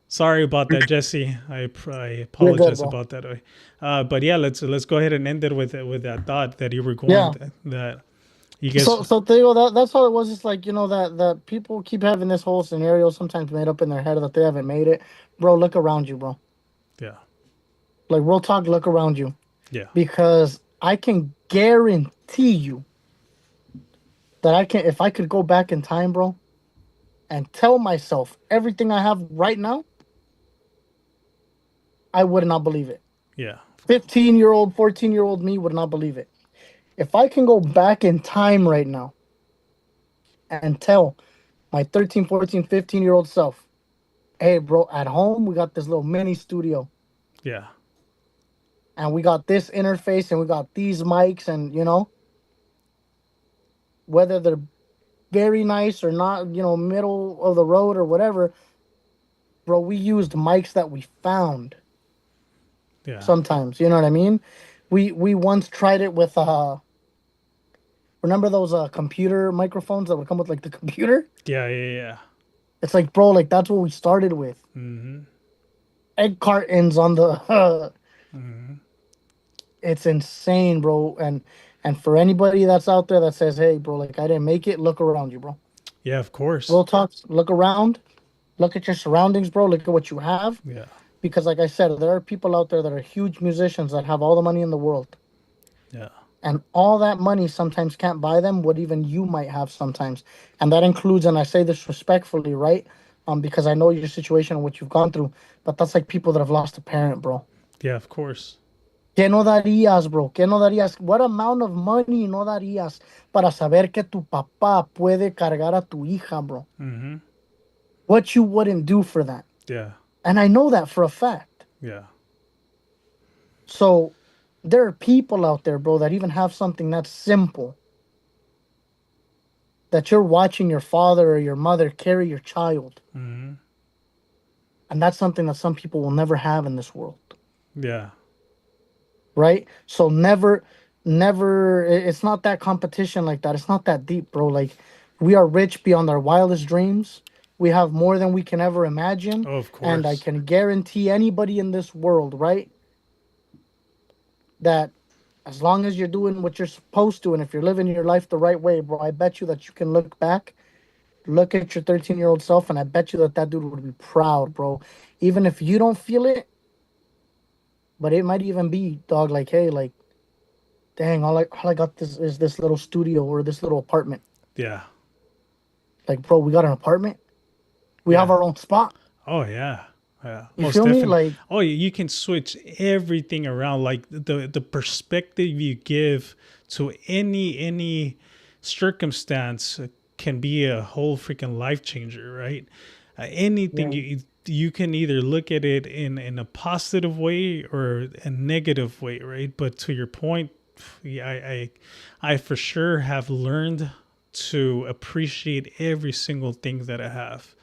G: Sorry about that, Jesse. I apologize about that. But yeah, let's go ahead and end it with that thought that you were going that you guys.
D: So Theo, that's all it was. It's like, you know, that people keep having this whole scenario sometimes made up in their head that they haven't made it. Bro, look around you, bro.
G: Yeah.
D: Like real talk, look around you.
G: Yeah.
D: Because I can guarantee you that if I could go back in time, bro, and tell myself everything I have right now, I would not believe it.
G: Yeah.
D: 15-year-old, 14-year-old me would not believe it. If I can go back in time right now and tell my 13, 14, 15-year-old self, hey, bro, at home, we got this little mini studio
G: Yeah.
D: and we got this interface and we got these mics and, whether they're very nice or not, middle of the road or whatever, bro, we used mics that we found
G: Yeah.
D: sometimes. You know what I mean? We once tried it with remember those computer microphones that would come with like the computer?
G: Yeah. Yeah. Yeah.
D: It's like, bro, like that's what we started with.
G: Mm-hmm.
D: Egg cartons on the
G: Mm-hmm.
D: it's insane, bro. And for anybody that's out there that says, hey, bro, like I didn't make it, look around you, bro.
G: Yeah, of course.
D: Real talk, look around, look at your surroundings, bro. Look at what you have.
G: Yeah.
D: Because like I said, there are people out there that are huge musicians that have all the money in the world.
G: Yeah.
D: And all that money sometimes can't buy them what even you might have sometimes. And that includes, and I say this respectfully, right? Because I know your situation and what you've gone through, but that's like people that have lost a parent, bro.
G: Yeah, of course.
D: ¿Qué no darías, bro? ¿Qué no darías? What amount of money no darías para saber que tu papá puede cargar a tu hija, bro?
G: Mm-hmm.
D: What you wouldn't do for that.
G: Yeah.
D: And I know that for a fact.
G: Yeah.
D: So there are people out there, bro, that even have something that's simple. That you're watching your father or your mother carry your child.
G: Mm-hmm.
D: And that's something that some people will never have in this world.
G: Yeah.
D: Right? So never, it's not that competition like that. It's not that deep, bro. Like, we are rich beyond our wildest dreams. We have more than we can ever imagine.
G: Oh, of course.
D: And I can guarantee anybody in this world, right, that as long as you're doing what you're supposed to, and if you're living your life the right way, bro, I bet you that you can look back, look at your 13-year-old self, and I bet you that dude would be proud, bro. Even if you don't feel it, but it might even be, dog, like, hey, like, dang, all I got is this little studio or this little apartment.
G: Yeah.
D: Like, bro, we got an apartment. We have our own spot.
G: Oh, yeah. Yeah.
D: You feel me? Like,
G: oh, you can switch everything around. Like the perspective you give to any circumstance can be a whole freaking life changer, right? Anything you can either look at it in a positive way or a negative way, right? But to your point, I for sure have learned to appreciate every single thing that I have.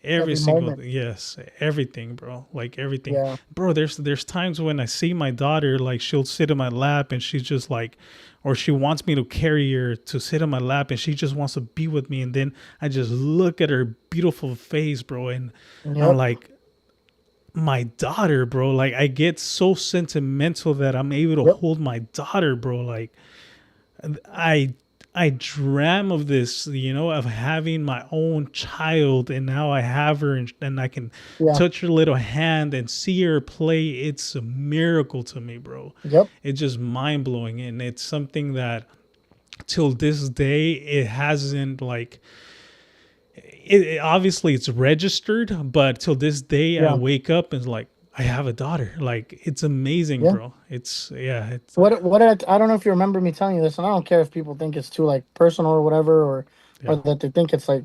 G: Every single
D: moment.
G: Yes, everything, bro. Like everything.
D: Yeah.
G: Bro, there's times when I see my daughter, like she'll sit in my lap and she's just like, or she wants me to carry her to sit in my lap and she just wants to be with me, and then I just look at her beautiful face, bro, and I'm like, my daughter, bro. Like I get so sentimental that I'm able to hold my daughter, bro. Like I dream of this, of having my own child, and now I have her, and I can touch her little hand and see her play. It's a miracle to me, bro.
D: Yep.
G: It's just mind blowing, and it's something that till this day it hasn't like. It obviously it's registered, but till this day I wake up and like, I have a daughter. Like, it's amazing, bro. It's
D: what I don't know if you remember me telling you this, and I don't care if people think it's too like personal or whatever, or that they think it's like,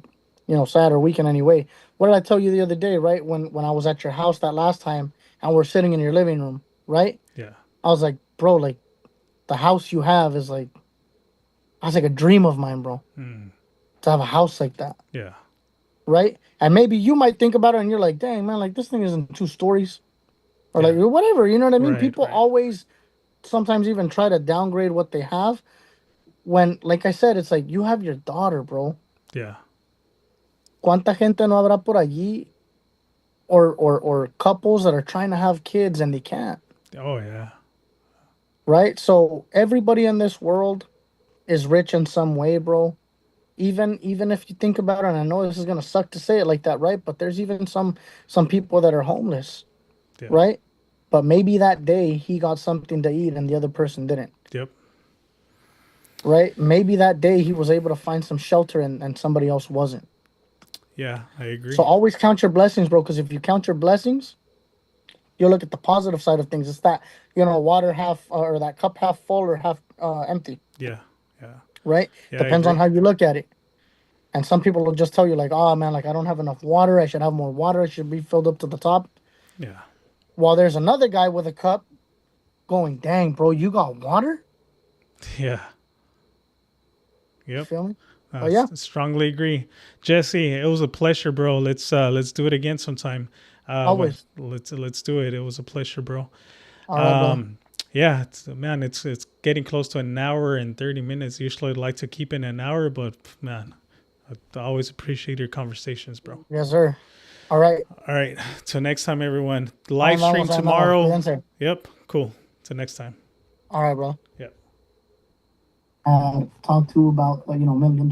D: sad or weak in any way. What did I tell you the other day, right? When I was at your house that last time and we're sitting in your living room, right?
G: Yeah.
D: I was like, bro, like the house you have is like, that's like a dream of mine, bro. To have a house like that.
G: Yeah.
D: Right? And maybe you might think about it and you're like, dang, man, like this thing isn't 2 stories. Or like whatever, you know what I mean? People always sometimes even try to downgrade what they have. When, like I said, it's like you have your daughter, bro.
G: Yeah.
D: ¿Cuánta gente no habrá por allí? Or couples that are trying to have kids and they can't.
G: Oh yeah.
D: Right? So everybody in this world is rich in some way, bro. Even if you think about it, and I know this is gonna suck to say it like that, right? But there's even some people that are homeless.
G: Yeah.
D: Right? But maybe that day he got something to eat and the other person didn't.
G: Yep.
D: Right? Maybe that day he was able to find some shelter and somebody else wasn't.
G: Yeah, I agree.
D: So always count your blessings, bro, because if you count your blessings, you look at the positive side of things. It's that, water half or that cup half full or half empty.
G: Yeah.
D: Right?
G: Yeah, I
D: Depends on
G: agree.
D: how you look at it. And some people will just tell you like, oh man, like I don't have enough water. I should have more water. It should be filled up to the top.
G: Yeah.
D: While there's another guy with a cup going, dang, bro, you got water?
G: Yeah.
D: You
G: Yep.
D: feel me? Oh yeah.
G: Strongly agree. Jesse, it was a pleasure, bro. Let's do it again sometime.
D: Always.
G: Let's do it. It was a pleasure, bro.
D: All right, bro.
G: Yeah, it's getting close to an hour and 30 minutes. Usually I'd like to keep it an hour, but man, I always appreciate your conversations, bro.
D: Yes, sir. All right.
G: All right. Till next time, everyone. Live
D: Vamos,
G: stream
D: vamos.
G: tomorrow.
D: Cuídense.
G: Yep. Cool. Till next time.
D: All right, bro.
G: Yep.
D: Talk to about $1 million.